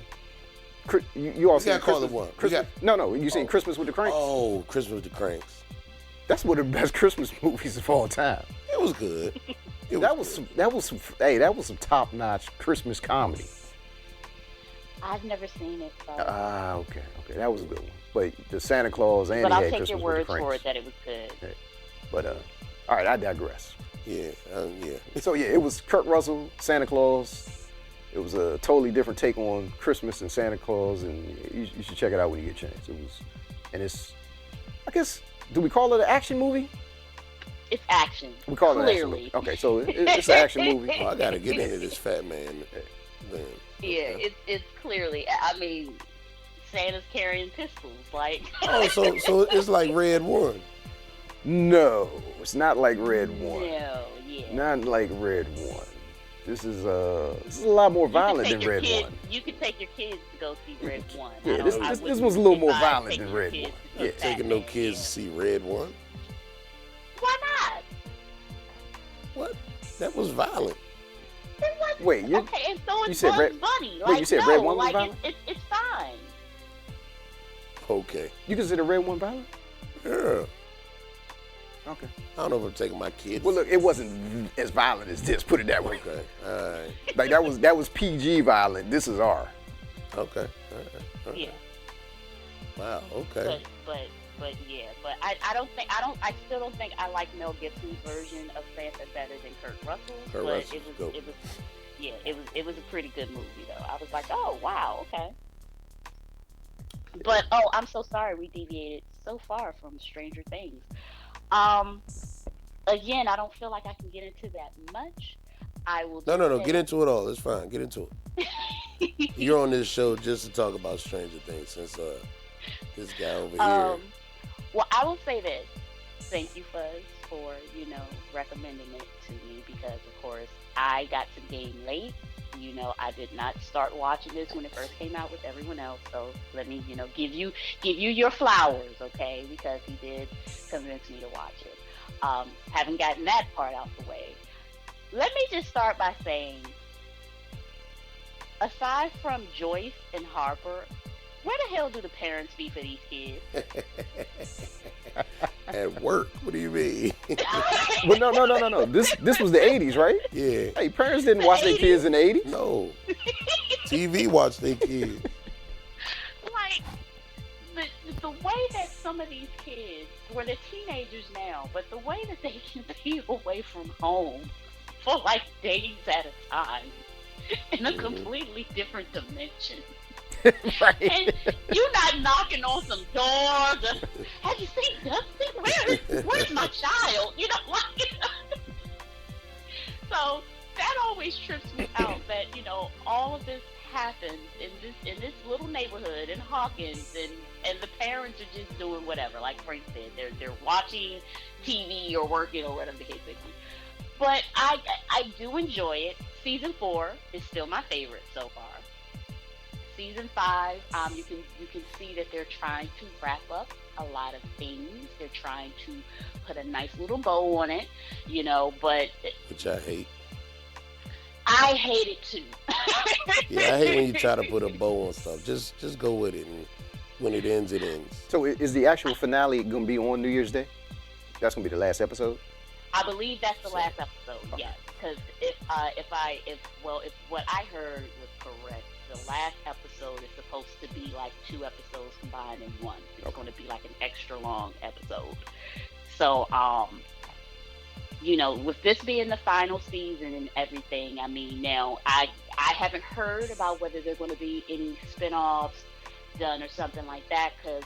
you all We seen gotta call Christmas? it one. We Christmas? No, you seen Christmas with the Cranks? Oh, Christmas with the Cranks. That's one of the best Christmas movies of all time. It was good. That was some top-notch Christmas comedy. I've never seen it, so. Okay, that was a good one. But the Santa Claus and But he I'll had take Christmas your with word the for Cranks. it that it was good. But all right, I digress. Yeah. So yeah, it was Kurt Russell, Santa Claus. It was a totally different take on Christmas and Santa Claus, and you should check it out when you get a chance. It's, I guess, do we call it an action movie? It's action. We call it an action Clearly. movie. Okay, so it's an action movie. Oh, I gotta get into this Fat Man. Then. Yeah, it's clearly. I mean, Santa's carrying pistols, like. Oh, so it's like Red One. No, it's not like Red One. No, yeah. Not like Red One. This is a lot more violent than Red One. You can take your kids to go see Red One. Yeah, this one's a little more violent than Red One. Yeah, taking no kids to see Red One. Why not? What? That was violent. Wait, okay, and so you it's said Bugs Bunny. Like, wait, you said no, Red One was like, violent? It's fine. Okay. You consider Red One violent? Yeah. Okay. I don't know if I'm taking my kids. Well, look, it wasn't as violent as this. Put it that way. Okay. All right. Like that was PG violent. This is R. Okay. All right. Yeah. Wow. Okay. But yeah, but I still don't think I like Mel Gibson's version of Santa better than Kurt Russell's. Kurt but Russell's it was a pretty good movie though. I was like, oh wow, okay. But oh, I'm so sorry we deviated so far from Stranger Things. Again, I don't feel like I can get into that much. I will. No. Get into it all. It's fine. Get into it. You're on this show just to talk about Stranger Things, since this guy over here. Well, I will say this. Thank you, Fuzz, for recommending it to me, because of course I got to the game late. I did not start watching this when it first came out with everyone else. So let me, give you your flowers, okay? Because he did convince me to watch it. Having gotten that part out the way, let me just start by saying, aside from Joyce and Harper, where the hell do the parents be for these kids? At work? What do you mean? Well, no. This was the 80s, right? Yeah. Hey, parents didn't watch their kids in the 80s. No. TV watched their kids. Like, the way that some of these kids, well, they're teenagers now, but the way that they can be away from home for like days at a time in a completely different dimension. Right. And you're not knocking on some doors. Have you seen Dusty? Where's my child? So that always trips me out, that all of this happens in this little neighborhood in Hawkins, and the parents are just doing whatever. Like Frank said, they're watching TV or working or whatever the case may be. But I do enjoy it. Season 4 is still my favorite so far. Season 5, you can see that they're trying to wrap up a lot of things. They're trying to put a nice little bow on it, but which I hate. I hate it too. Yeah, I hate when you try to put a bow on stuff. Just go with it, and when it ends, it ends. So is the actual finale going to be on New Year's Day? That's going to be the last episode? I believe that's the last episode. Okay. Yes, because if what I heard was correct, the last episode is supposed to be like 2 episodes combined in one. It's going to be like an extra long episode. So, with this being the final season and everything, I mean, now I haven't heard about whether there's going to be any spinoffs done or something like that, because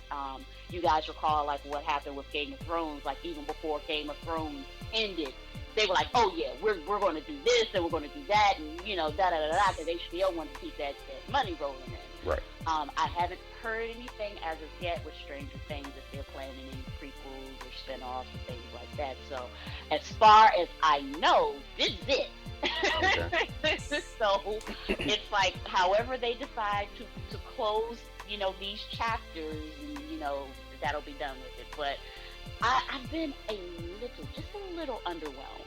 you guys recall like what happened with Game of Thrones. Like, even before Game of Thrones ended, they were like, oh yeah, we're going to do this and we're going to do that, and because HBO wanted to keep that money rolling in. Right. I haven't heard anything as of yet with Stranger Things, if they're planning any prequels or spinoffs and things like that. So as far as I know, this is it. Okay. So it's like, however they decide to close these chapters, and that'll be done with it. But I've been just a little underwhelmed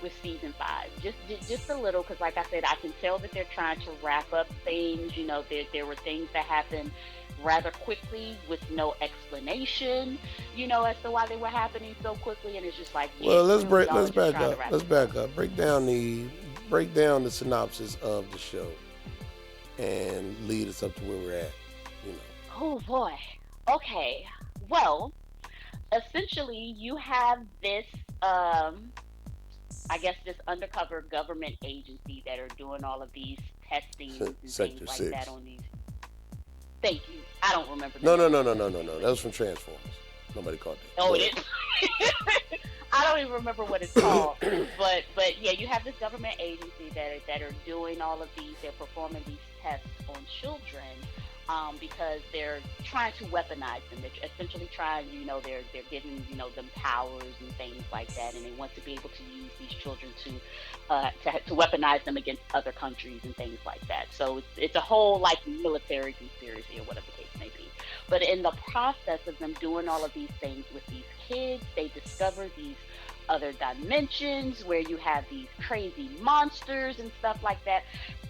with season 5, just a little, because like I said, I can tell that they're trying to wrap up things. There were things that happened rather quickly with no explanation, as to why they were happening so quickly, and it's just like, well, let's back up. Break down the synopsis of the show and lead us up to where we're at. Oh boy. Okay. Well, essentially, you have this, this undercover government agency that are doing all of these testings and Sector things like 6. that on these. Thank you. I don't remember. No. That was from Transformers. Nobody caught that. Oh, it is. I don't even remember what it's called. but yeah, you have this government agency that are doing all of these. They're performing these tests on children. because they're trying to weaponize them. They're essentially trying, they're giving, them powers and things like that, and they want to be able to use these children to weaponize them against other countries and things like that. So it's a whole like military conspiracy or whatever the case may be. But in the process of them doing all of these things with these kids, they discover these other dimensions where you have these crazy monsters and stuff like that,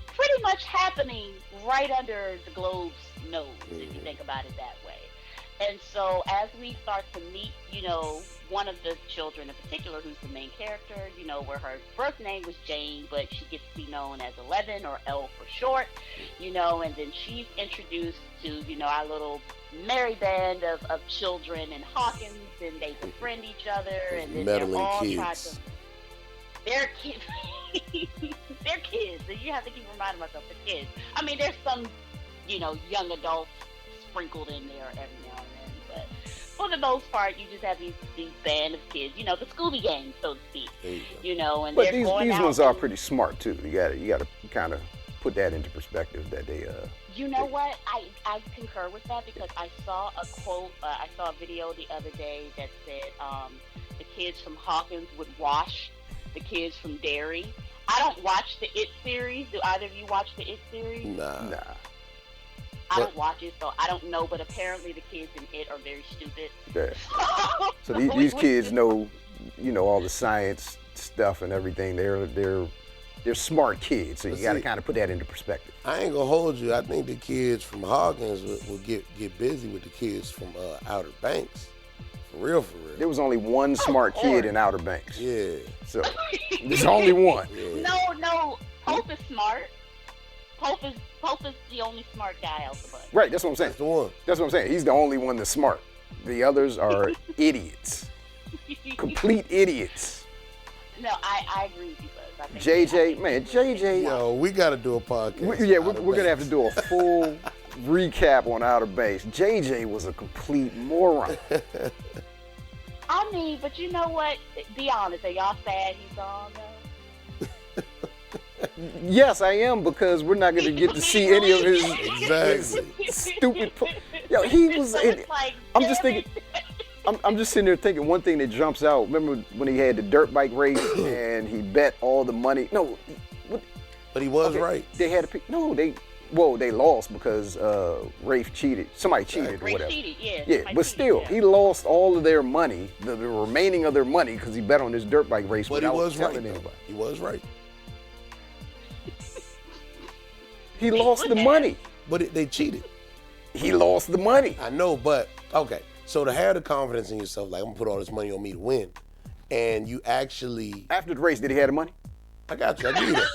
pretty much happening right under the globe's nose, if you think about it that way. And so as we start to meet, one of the children in particular, who's the main character, where her birth name was Jane, but she gets to be known as 11 or L for short, and then she's introduced to, our little merry band of children in Hawkins, and they befriend each other, and then they're all trying to... They're kids. They're kids. And you have to keep reminding myself, they're kids. I mean, there's some, young adults sprinkled in there every now and then, but for the most part, you just have these band of kids, the Scooby Gang, so to speak. And but these ones are pretty smart too. You got to kind of put that into perspective that they. You know what? I concur with that because I saw a quote. I saw a video the other day that said the kids from Hawkins would wash the kids from Derry. I don't watch the It series. Do either of you watch the It series? Nah. I don't watch it, so I don't know. But apparently, the kids in It are very stupid. Yeah. So these kids know, all the science stuff and everything. They're smart kids. So you got to kind of put that into perspective. I ain't gonna hold you. I think the kids from Hawkins will get busy with the kids from Outer Banks. For real. There was only one smart kid in Outer Banks. Yeah. So there's only one. Yeah. No. Pope is smart. Pope is the only smart guy out the bunch. Right, that's what I'm saying. That's the one. That's what I'm saying. He's the only one that's smart. The others are idiots. Complete idiots. No, I agree with you, Fuzz. JJ. Yo, we got to do a podcast. We're going to have to do a full recap on Outer Banks. JJ was a complete moron. I mean, but you know what? Be honest. Are y'all sad he's gone, though? Yes, I am, because we're not going to get to see any of his stupid... Yo, he was... So it's like, I'm just thinking... I'm just sitting there thinking, one thing that jumps out, remember when he had the dirt bike race and he bet all the money? No. But he was right. They had to... No, they lost because Rafe cheated. Somebody cheated or whatever. Cheated, yeah. Yeah, but still, he lost all of their money, the remaining of their money, because he bet on this dirt bike race without telling anybody. He was right. He lost the money. But they cheated. He lost the money. I know, but okay. So to have the confidence in yourself, like I'm gonna put all this money on me to win, and you actually... After the race, did he have the money? I got you. I give you that.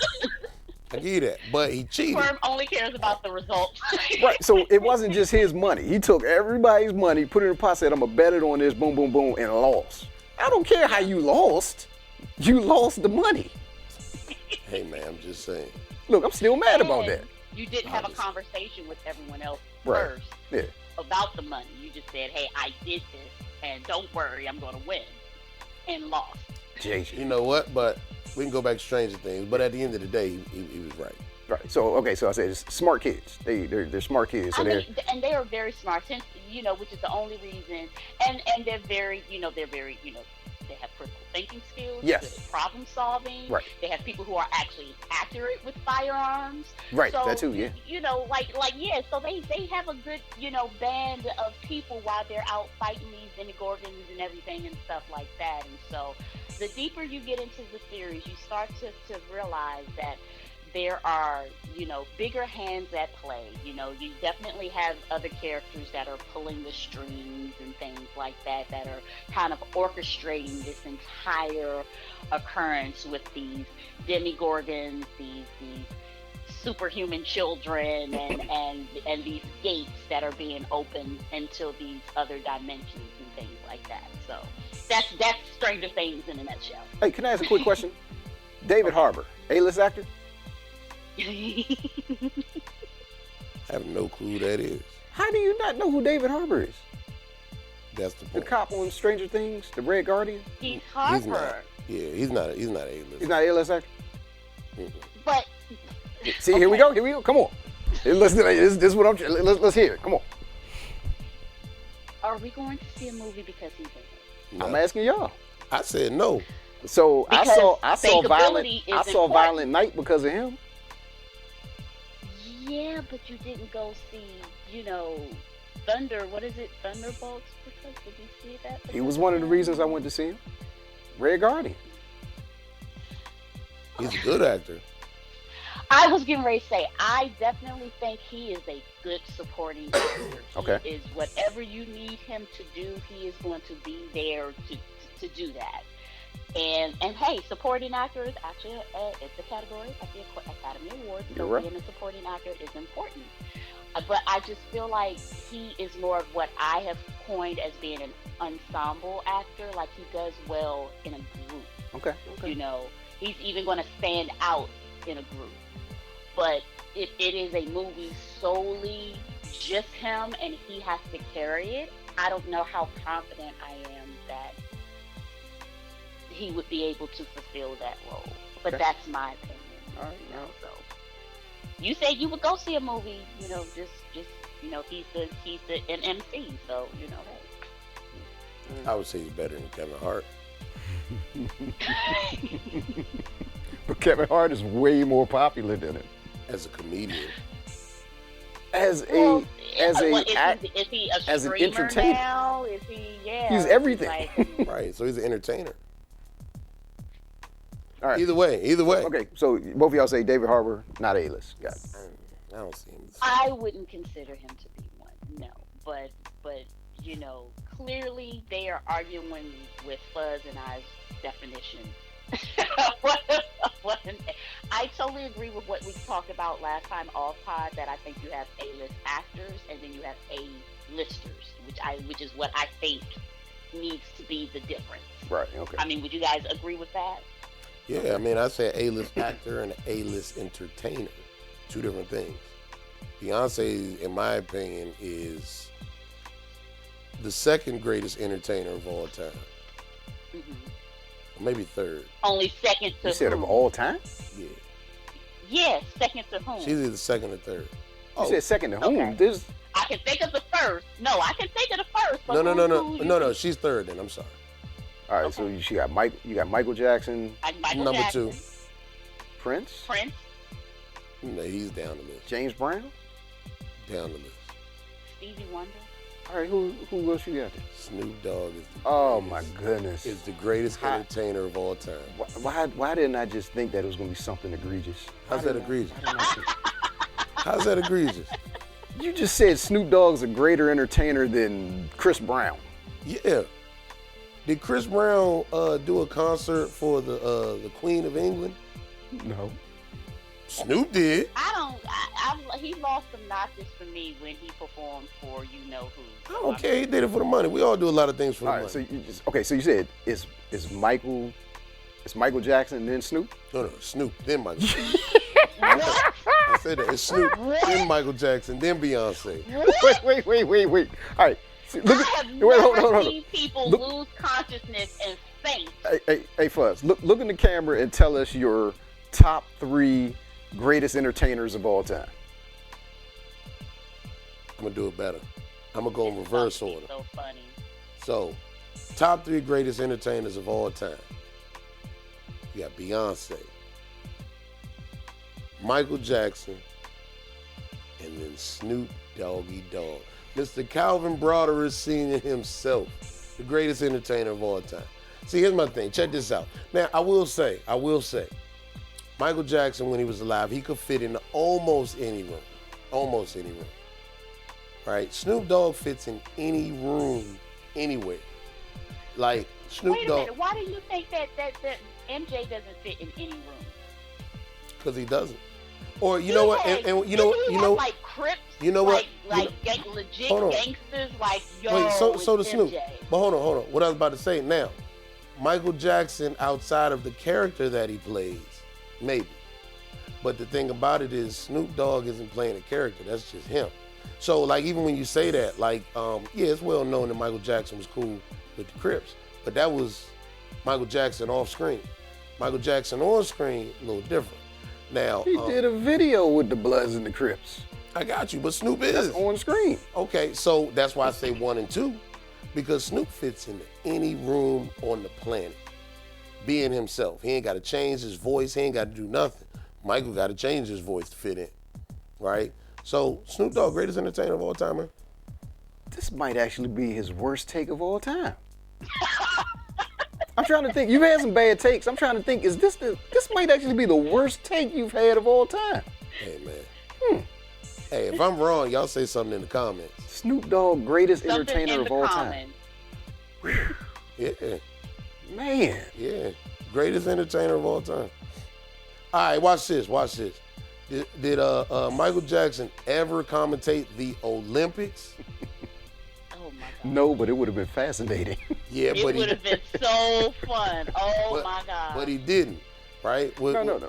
I give you that. But he cheated. Squirm only cares about the results. Right. So it wasn't just his money. He took everybody's money, put it in a pot, said, I'm gonna bet it on this, boom, boom, boom, and lost. I don't care how you lost. You lost the money. Hey man, I'm just saying. Look, I'm still mad about that. You didn't have a conversation with everyone else Right. first Yeah. about the money. You just said, hey, I did this, and don't worry, I'm going to win. And lost. JJ. You know what? But we can go back to Stranger Things. But at the end of the day, he was right. Right. So okay. So I said it's smart kids. They're smart kids. So and they are very smart, since, which is the only reason. And they're very, they have critical thinking skills. Yes. Good at problem solving. Right. They have people who are actually accurate with firearms. Right. So, that too. Yeah. So they have a good, band of people while they're out fighting these demigorgons and everything and stuff like that. And so the deeper you get into the series, you start to realize that there are, bigger hands at play. You definitely have other characters that are pulling the strings and things like that are kind of orchestrating this entire occurrence with these demigorgons, these superhuman children, and these gates that are being opened into these other dimensions and things like that. So that's Stranger Things in a nutshell. Hey, can I ask a quick question? David Harbour, A-list actor? I have no clue who that is. How do you not know who David Harbour is? That's the The point. cop on Stranger Things, the Red Guardian? He's He's Harper. not. Yeah, he's not A-list. He's not an A-list actor? But See, here we go. Come on. This is what let's hear it. Come on. Are we going to see a movie because he's in it? No. I'm asking y'all. I said no. So I saw important. Violent Night because of him. Yeah, but you didn't go see, Thunder. What is it? Thunderbolts? Because did you see that? He was one of the reasons I went to see him. Red Guardian. He's a good actor. I was getting ready to say, I definitely think he is a good supporting actor. Okay. He is whatever you need him to do, he is going to be there to do that. And hey, supporting actor is actually it's a category at the Academy Awards. So You're right. being a supporting actor is important. But I just feel like he is more of what I have coined as being an ensemble actor. Like he does well in a group. Okay. He's even going to stand out in a group. But if it is a movie solely just him and he has to carry it, I don't know how confident I am that he would be able to fulfill that role. But Okay. that's my opinion. All right. So you said you would go see a movie, just he's an MC, so hey. I would say he's better than Kevin Hart. But Kevin Hart is way more popular than him. As a comedian. As Well, is he a as an streamer entertainer. now? Is he? Yeah. He's everything. Right, so he's an entertainer. All right. Either way. Okay, so both of y'all say David Harbour, not A-list. Got it. I don't see him. I wouldn't consider him to be one, no. But clearly they are arguing with Fuzz and I's definition. I totally agree with what we talked about last time off pod, that I think you have A-list actors and then you have A-listers, which is what I think needs to be the difference. Right, okay. I mean, would you guys agree with that? Yeah, I mean, I say A-list actor and A-list entertainer. Two different things. Beyonce, in my opinion, is the second greatest entertainer of all time. Mm-hmm. Or maybe third. Only second to You said of whom? all time? Yeah. Yes, second to whom? She's either second or third. You said second to whom? Okay. This I can think of the first. No, I can think of the first. But No, she's third then, I'm sorry. all right, Okay. so you got Michael Jackson, Like Michael Number Jackson, two. Prince, Prince, No, he's down the list. James Brown. Down the list. Stevie Wonder. All right, who else you got there? Snoop Dogg is the Oh greatest- my goodness. is the greatest Hi. entertainer of all time. Why didn't I just think that it was gonna be something egregious? How's that egregious? Why didn't I think- How's that egregious? You just said Snoop Dogg's a greater entertainer than Chris Brown. Yeah. Did Chris Brown do a concert for the Queen of England? No. Snoop did. He lost some notches for me when he performed for you know who. Okay, he did it for the money. We all do a lot of things for All the right, money. so you just so you said it's Michael Jackson and then Snoop? No, Snoop, then Michael Jackson. I said that. It's Snoop, then Michael Jackson, then Beyonce. Wait. All right. See, I have never seen people Look- lose consciousness and faint. Hey, Fuzz, look in the camera and tell us your top 3 greatest entertainers of all time. I'm going to do it better. I'm going to go in reverse It's order. so funny. So, top 3 greatest entertainers of all time. You got Beyonce, Michael Jackson, and then Snoop Doggy Dogg. Mr. Calvin Broderick Sr. himself, the greatest entertainer of all time. See, here's my thing. Check this out. Now, I will say, Michael Jackson, when he was alive, he could fit in almost any room. Almost any room. Right? Snoop Dogg fits in any room, anywhere. Like, Snoop Wait a Dogg, minute. Why do you think that MJ doesn't fit in any room? because he doesn't. Or you know what? And you know, like Crips. you know what? Legit Hold on. gangsters. Like yo. Wait, so it's the Snoop. MJ. But hold on. What I was about to say now, Michael Jackson, outside of the character that he plays, maybe. But the thing about it is, Snoop Dogg isn't playing a character. That's just him. So like, even when you say that, like, yeah, it's well known that Michael Jackson was cool with the Crips, but that was Michael Jackson off screen. Michael Jackson on screen, a little different. Now He did a video with the Bloods and the Crips. I got you, but Snoop is. That's on screen. Okay, so that's why I say 1 and 2, because Snoop fits into any room on the planet, being himself. He ain't got to change his voice. He ain't got to do nothing. Michael got to change his voice to fit in, right? So Snoop Dogg, greatest entertainer of all time, man. This might actually be his worst take of all time. I'm trying to think. You've had some bad takes. I'm trying to think. This might actually be the worst take you've had of all time? Hey, man. Hey, if I'm wrong, y'all say something in the comments. Snoop Dogg, greatest Something entertainer in of the all comments. time. Yeah, Man. yeah. Greatest entertainer of all time. All right, watch this. Did Michael Jackson ever commentate the Olympics? Oh my God. No, but it would have been fascinating. Yeah, It but would have been so fun. Oh but, my God. But he didn't, right? No.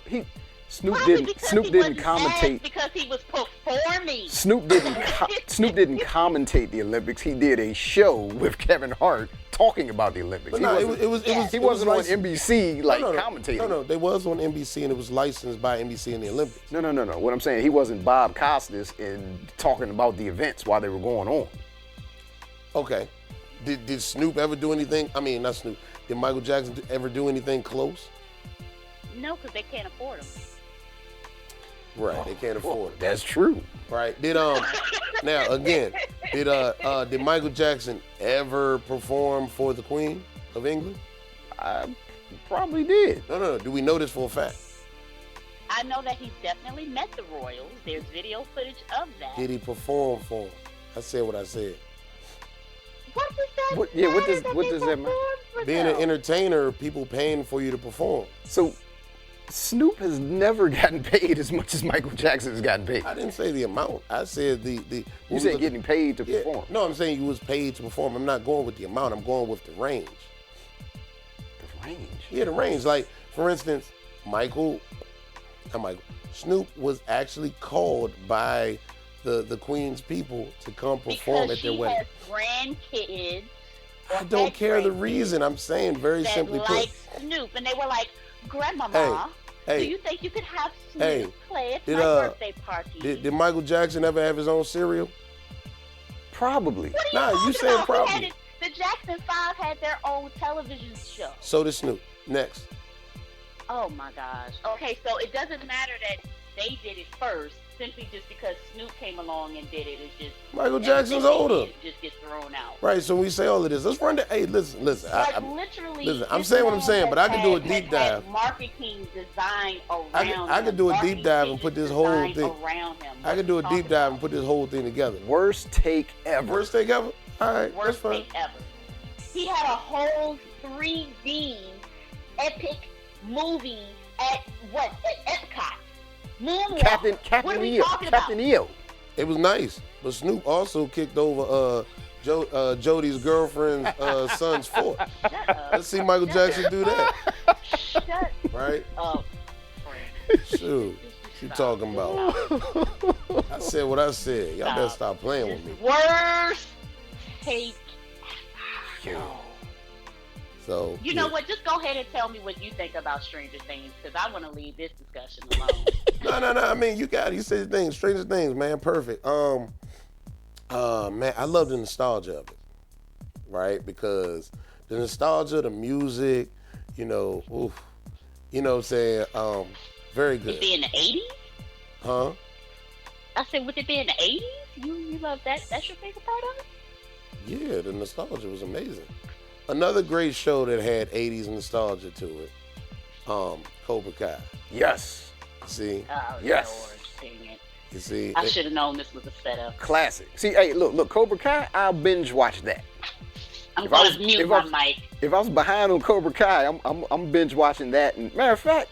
Snoop Probably didn't. because Snoop he didn't wasn't asked commentate. because he was performing. Snoop didn't commentate the Olympics. He did a show with Kevin Hart talking about the Olympics. But He no, wasn't, he it wasn't on was licensed. NBC No, commentating. No, they was on NBC and it was licensed by NBC in the Olympics. No. What I'm saying, he wasn't Bob Costas and talking about the events while they were going on. Okay. Did Snoop ever do anything? I mean, not Snoop. Did Michael Jackson ever do anything close? No, because they can't afford them. Right, they can't afford it. That's true. Right. Now again, did Michael Jackson ever perform for the Queen of England? I probably did. No. Do we know this for a fact? I know that he's definitely met the royals. There's video footage of that. Did he perform for him? I said what I said. What does that What- yeah, what matter does- what they does that matter? perform for Being an them? entertainer, people paying for you to perform. So Snoop has never gotten paid as much as Michael Jackson has gotten paid. I didn't say the amount. I said the. You said getting paid to perform. No, I'm saying you was paid to perform. I'm not going with the amount. I'm going with the range. The range. Yeah, the range. Like, for instance, Snoop was actually called by the Queen's people to come perform because at their she wedding. has grandkids. or I don't care the ex-grandkids reason. I'm saying very that simply like put. Snoop, and they were like, Grandmama, Hey, do you think you could have Snoop hey, play at did, my birthday party? Did Michael Jackson ever have his own cereal? Probably. What are you Nah, you talking said about? We probably. had it- The Jackson 5 had their own television show. So did Snoop. Next. Oh my gosh. Okay, so it doesn't matter that they did it first, simply just because Snoop came along and did it. It's just Michael everything Jackson's they older. did just gets thrown out. Right, so we say all of this. Let's run the. Hey, listen. Like literally, listen, I'm this saying what I'm man saying, but I can do a has deep had dive. marketing design around I could do a deep marketing dive and put this whole design thing. around him. I could do a deep dive and put this whole thing together. Worst take ever. Worst take ever? All right, that's Worst fine. take ever. He had a whole 3D epic movie at Epcot. Moonwalk. Captain what are we EO. talking Captain about? EO. It was nice, but Snoop also kicked over Jody's girlfriend's son's fort. Shut up. Let's see Michael Jackson do that, Shut right? up, friend. Shoot, you talking about? I said what I said. Y'all better stop playing with me. Worst take. So You know what? Just go ahead and tell me what you think about Stranger Things, because I want to leave this discussion alone. No. I mean, you said things, Stranger Things, man, perfect. Man, I love the nostalgia of it, right? Because the nostalgia, the music, you know what I'm saying? Very It good. be in the 80s? Huh? I said, would it be in the 80s? You love that? That's your favorite part of it? Yeah, the nostalgia was amazing. Another great show that had 80s nostalgia to it, Cobra Kai. Yes. See? Oh, Yes. Lord, dang it. You see? I should have known this was a setup. Classic. See, hey, look, Cobra Kai, I'll binge watch that. I'm If I going was- to mute if I my was- mic. If I was behind on Cobra Kai, I'm binge watching that. And matter of fact,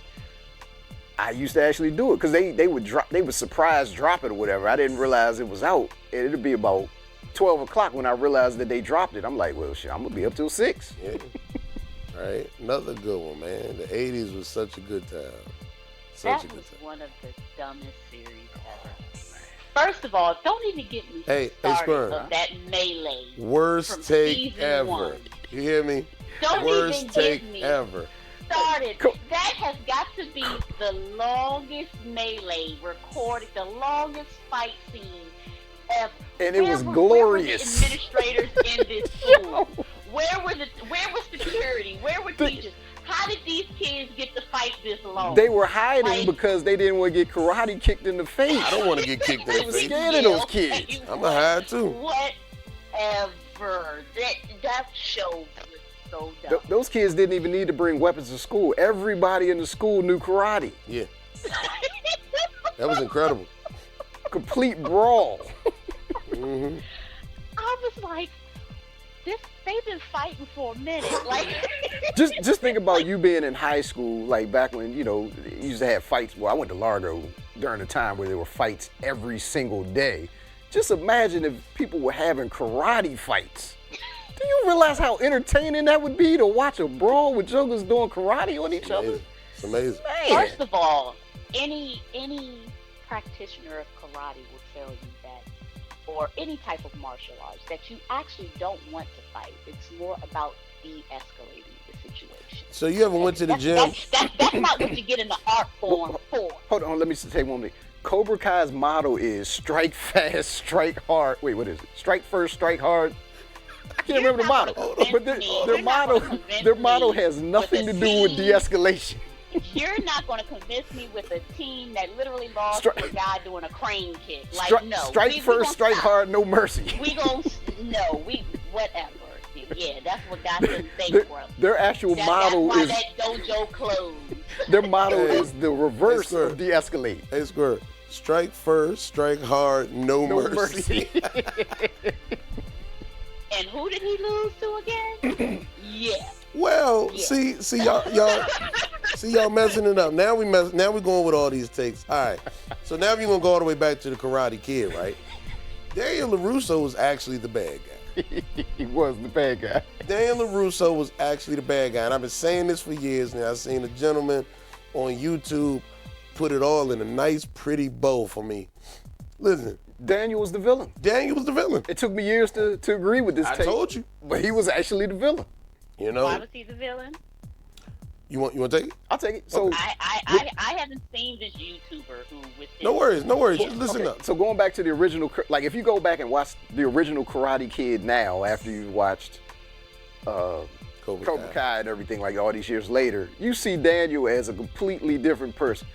I used to actually do it because they would surprise drop it or whatever. I didn't realize it was out. And it'd be about 12 o'clock when I realized that they dropped it. I'm like, well, shit, I'm gonna be up till 6. Yeah. Right? Another good one, man. The 80s was such a good time. Such a That good was time. one of the dumbest series ever. First of all, don't even get me Hey, started Squirm. of that melee. Worst From take season ever. 1. You hear me? Don't Worst even take get me ever. started. Co- That has got to be the longest melee recorded, the longest fight scene ever. And it was Where glorious. were the administrators in this school? Where was security? Where were teachers? How did these kids get to fight this long? They were hiding because they didn't want to get karate kicked in the face. I don't want to get kicked in They the were face. scared of those kids. I'm going to hide too. Whatever. That show was so dumb. Those kids didn't even need to bring weapons to school. Everybody in the school knew karate. Yeah. That was incredible. Complete brawl. Mm-hmm. I was like, they've been fighting for a minute. Like, just think about you being in high school, like back when, you used to have fights. Well, I went to Largo during the time where there were fights every single day. Just imagine if people were having karate fights. Do you realize how entertaining that would be to watch a brawl with jokers doing karate on each other? It's amazing. Man. first of all, any practitioner of karate will tell you that, or any type of martial arts, that you actually don't want to fight. It's more about de-escalating the situation. So you ever went to the gym? That's not what you get in the art form for. Hold on, let me say one thing. Cobra Kai's motto is strike fast, strike hard. Wait, what is it? Strike first, strike hard. I can't remember the motto. But their motto has nothing to do with de-escalation. You're not going to convince me with a team that literally lost to a guy doing a crane kick. Like, no. Strike first, strike hard, no mercy. Whatever. Yeah, that's what got them bankrupt. Their actual motto that's why is that dojo closed. Their motto is the reverse of de-escalate. Hey, Squirm. Strike first, strike hard, no mercy. And who did he lose to again? Yeah. Well, see y'all messing it up. Now we're going with all these takes. All right. So now we're gonna go all the way back to the Karate Kid, right? Daniel LaRusso was actually the bad guy. He was the bad guy. Daniel LaRusso was actually the bad guy, and I've been saying this for years now. I've seen a gentleman on YouTube put it all in a nice, pretty bow for me. Listen. Daniel was the villain. Daniel was the villain. It took me years to agree with this take. I told you. But he was actually the villain. You know? Why was he the villain? You want to take it? I'll take it. So I haven't seen this YouTuber who was. No worries. Just listen up. So going back to the original, like if you go back and watch the original Karate Kid now, after you watched Cobra Kai and everything, like all these years later, you see Daniel as a completely different person.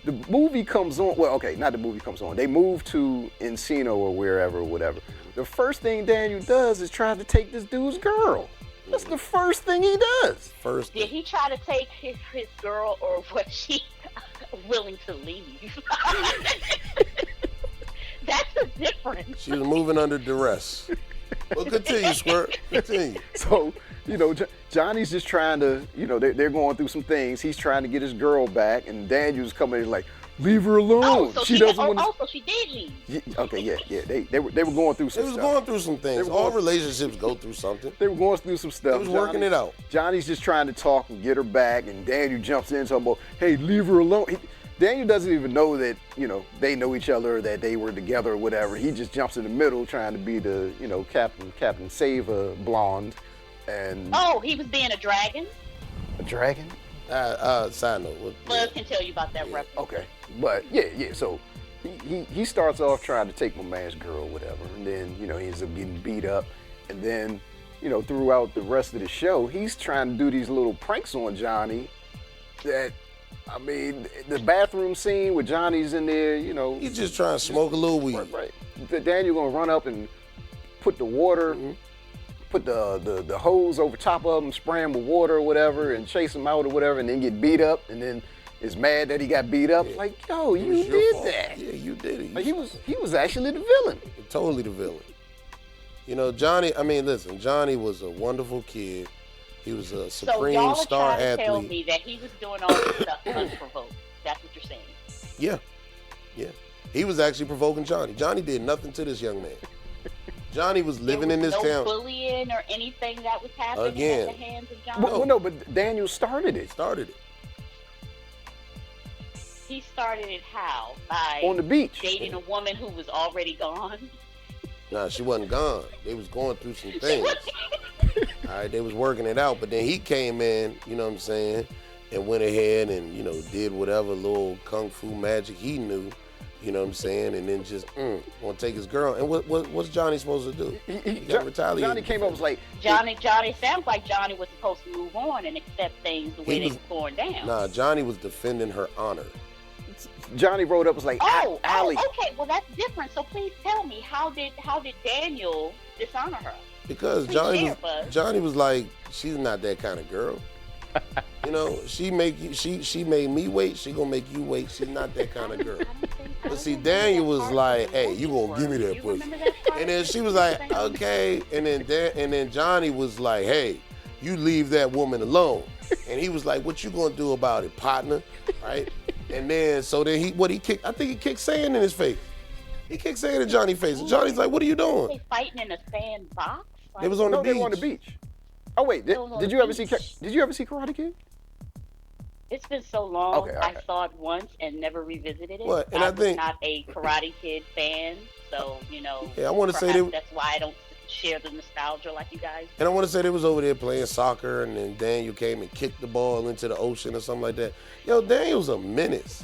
The movie comes on. Well, okay, not the movie comes on. They move to Encino or wherever or whatever. The first thing Daniel does is try to take this dude's girl. That's the first thing he does. Did he try to take his girl, or was she willing to leave? That's a difference. She was moving under duress. Well, continue, Squirt. Continue. So, Johnny's just trying to, they're going through some things. He's trying to get his girl back, and Daniel's coming in like, leave her alone. Oh, so she doesn't want so she did leave. Yeah, okay, yeah. They were going through some stuff. They was going through some things. All relationships go through something. They were going through some stuff. They was working it out. Johnny's just trying to talk and get her back, and Daniel jumps in talking about, hey, leave her alone. Daniel doesn't even know that, they know each other, that they were together or whatever. He just jumps in the middle trying to be the, Captain Save a blonde. And oh, he was being a dragon? A dragon? Side note. Fuzz can tell you about that reference. Okay. But, yeah. So he starts off trying to take my man's girl or whatever. And then, he ends up getting beat up. And then, throughout the rest of the show, he's trying to do these little pranks on Johnny that... I mean, the bathroom scene with Johnny's in there, He's just trying to smoke a little weed. Right. Daniel gonna run up and put the water, put the hose over top of him, spray him with water or whatever, and chase him out or whatever, and then get beat up, and then is mad that he got beat up. Yeah. Like, yo, you did that. Yeah, you did it. Like, he was actually the villain. Totally the villain. Johnny, listen, Johnny was a wonderful kid. He was a supreme star athlete. So y'all are trying to tell me that he was doing all this stuff unprovoked. That's what you're saying. Yeah. He was actually provoking Johnny. Johnny did nothing to this young man. Johnny was living in this town. No bullying or anything that was happening at the hands of Johnny? Well, no, but Daniel started it. He started it how? By on the beach. Dating a woman who was already gone? Nah, she wasn't gone. They was going through some things. All right, they was working it out, but then he came in, you know what I'm saying, and went ahead and, you know, did whatever little kung fu magic he knew, you know what I'm saying, and then just want to take his girl. And what's Johnny supposed to do? He got retaliated. Johnny came up and was like, Johnny sounds like Johnny was supposed to move on and accept things the way they were going down. Nah, Johnny was defending her honor. Johnny rode up and was like, Allie. Okay, well that's different. So please tell me, how did Daniel dishonor her? Because Johnny was like, she's not that kind of girl. You know, she made me wait, she gonna make you wait. She's not that kind of girl. But see, Daniel was like, hey, you gonna give me that pussy. And then she was like, okay. And then Johnny was like, hey, you leave that woman alone. And he was like, what you gonna do about it, partner? Right? And then, he kicked, I think he kicked sand in his face. He kicked sand in Johnny's face. And Johnny's like, what are you doing? They fighting in a sandbox? It was on the beach. They were on the beach. Oh wait, did you ever see Karate Kid? It's been so long. Okay, I saw it once and never revisited it. What? And I was not a Karate Kid fan, so you know. Yeah, I want to say that's why I don't share the nostalgia like you guys do. And I want to say they was over there playing soccer, and then Daniel came and kicked the ball into the ocean or something like that. Yo, Daniel's a menace,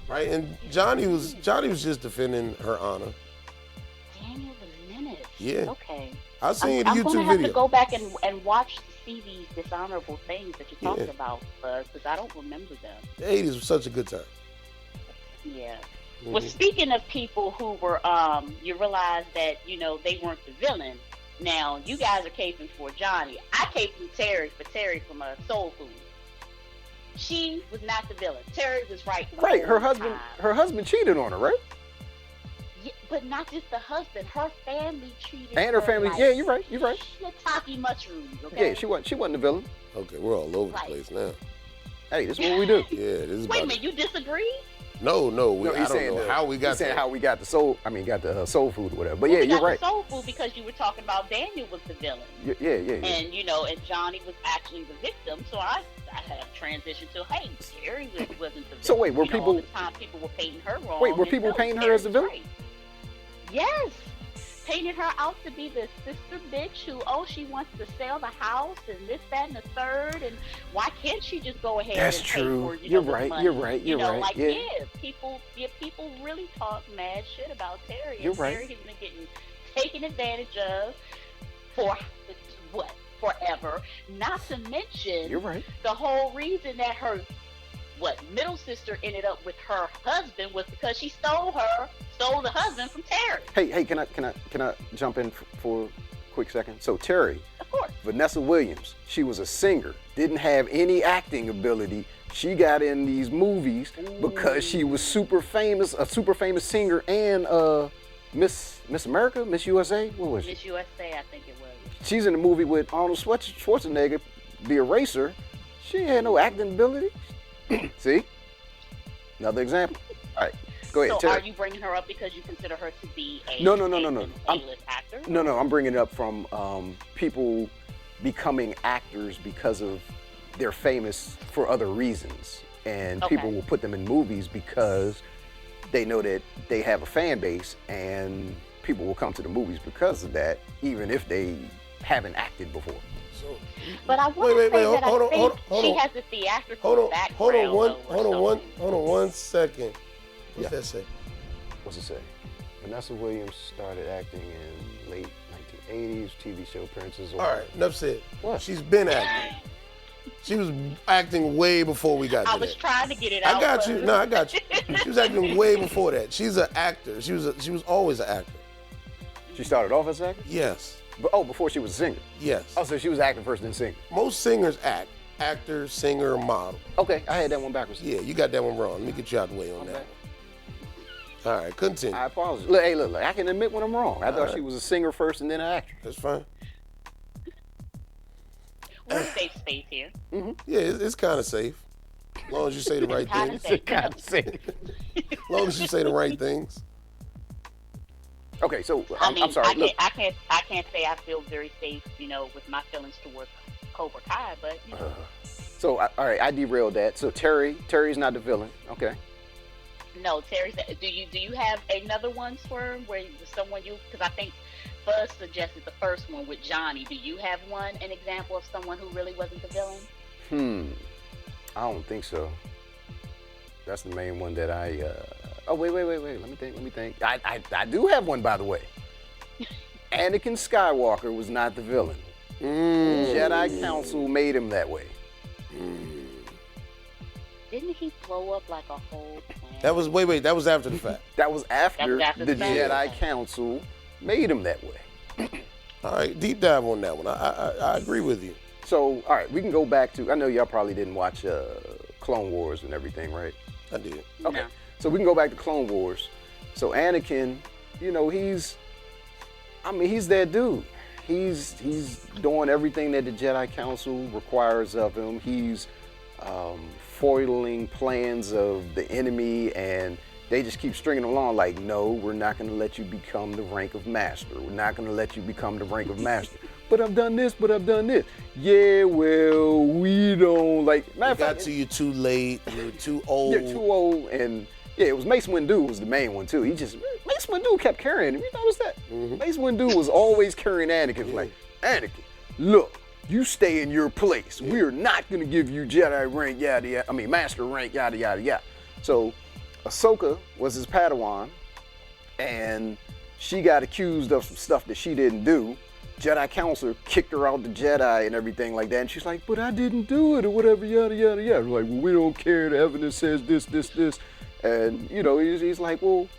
right? And Johnny was just defending her honor. Daniel's a menace. Yeah. Okay. I seen the I'm YouTube gonna have video. to go back and watch to see these dishonorable things that you're talking about, because I don't remember them. The 80s was such a good time. Yeah. Mm-hmm. Well, speaking of people who were, you realize that, you know, they weren't the villain. Now, you guys are caping for Johnny. I caped for Terry from Soul Food. She was not the villain. Terry was right. Right, her husband cheated on her, right? Yeah, but not just the husband. Her family cheated. And her family. Like yeah, you're right. shiitake mushrooms. Okay. Yeah, she wasn't the villain. Okay, we're all over the place now. Hey, this is what we do. Yeah, this is. Wait a minute, you disagree? No, he's saying how we got the soul. I mean, got the soul food or whatever. But yeah, you're right. Soul food because you were talking about Daniel was the villain. Yeah. And you know, and Johnny was actually the victim. So I had a transition to, hey, Terry wasn't the villain. So wait, were people? All the time people were painting her wrong. Wait, were people painting her as the villain? Right. Yes. Painted her out to be the sister bitch who, she wants to sell the house and this, that, and the third, and why can't she just go ahead That's and true. pay for, You're the right. money? You're right. You know, like, yeah. People really talk mad shit about Terry. You're and right. Terry has been getting taken advantage of for forever. Not to mention, You're right. the whole reason that her middle sister ended up with her husband was because she stole the husband from Terry. Hey, can I jump in for a quick second? So Terry, Of course. Vanessa Williams, she was a singer, didn't have any acting ability. She got in these movies because she was super famous, a super famous singer, and Miss America, Miss USA, what was she? Miss USA, I think it was. She's in a movie with Arnold Schwarzenegger, The Eraser. She had no acting ability. See? Another example. All right, go ahead. So Terry. are you bringing her up because you consider her to be a No. A-list actor? No, I'm bringing it up from people becoming actors because of they're famous for other reasons. And people will put them in movies because they know that they have a fan base and people will come to the movies because of that, even if they haven't acted before. But I want to say that I think she on. has a theatrical background. Hold on one second. What's that say? What's it say? Vanessa Williams started acting in late 1980s, TV show appearances. All right, enough said. What? She's been acting. She was acting way before we got to that. I was trying to get it out. I got you. No, I got you. She was acting way before that. She's an actor. She was always an actor. She started off as an actor? Yes. But before she was a singer? Yes. Oh, so she was acting first, then singing. Most singers act. Actor, singer, model. Okay, I had that one backwards. Yeah, you got that one wrong. Let me get you out the way on that. All right, continue. I apologize. Look, I can admit when I'm wrong. I thought she was a singer first and then an actor. That's fine. We're a safe space here. Mm-hmm. Yeah, it's kind of safe. As long as you say the right things. Kind of safe. As long as you say the right things. Okay, so I'm sorry. I can't say I feel very safe, with my feelings towards Cobra Kai, but So all right, I derailed that. So Terry's not the villain. Okay. No, Terry. Do you have another one, Squirm, where someone because I think Fuzz suggested the first one with Johnny. Do you have an example of someone who really wasn't the villain? I don't think so. That's the main one that I. Oh wait. Let me think. I do have one, by the way. Anakin Skywalker was not the villain. Jedi Council made him that way. Didn't he blow up like a whole planet? That was that was after the fact. That was after after the the fact. Jedi Council made him that way. All right, deep dive on that one. I agree with you. So, all right, we can go back to. I know y'all probably didn't watch Clone Wars and everything, right? I did. Okay. No. So we can go back to Clone Wars. So Anakin, you know, he's that dude. He's doing everything that the Jedi Council requires of him. He's foiling plans of the enemy, and they just keep stringing along like, no, we're not going to let you become the rank of master. We're not going to let you become the rank of master. But I've done this, but I've done this. Yeah, well, we don't like. Matter of Got fact, to you too late. You're too old. You're too old, and yeah, it was Mace Windu was the main one too. Mace Windu kept carrying him. You notice that? Mace Windu was always carrying Anakin. Like, Anakin, look, you stay in your place. We are not gonna give you Jedi rank, yada yada. I mean, Master rank, yada yada yada. So, Ahsoka was his Padawan, and she got accused of some stuff that she didn't do. Jedi Council kicked her out the Jedi and everything like that. And she's like, but I didn't do it or whatever, yada, yada, yada. Like, well, we don't care. The evidence says this. And, you know, he's like, well,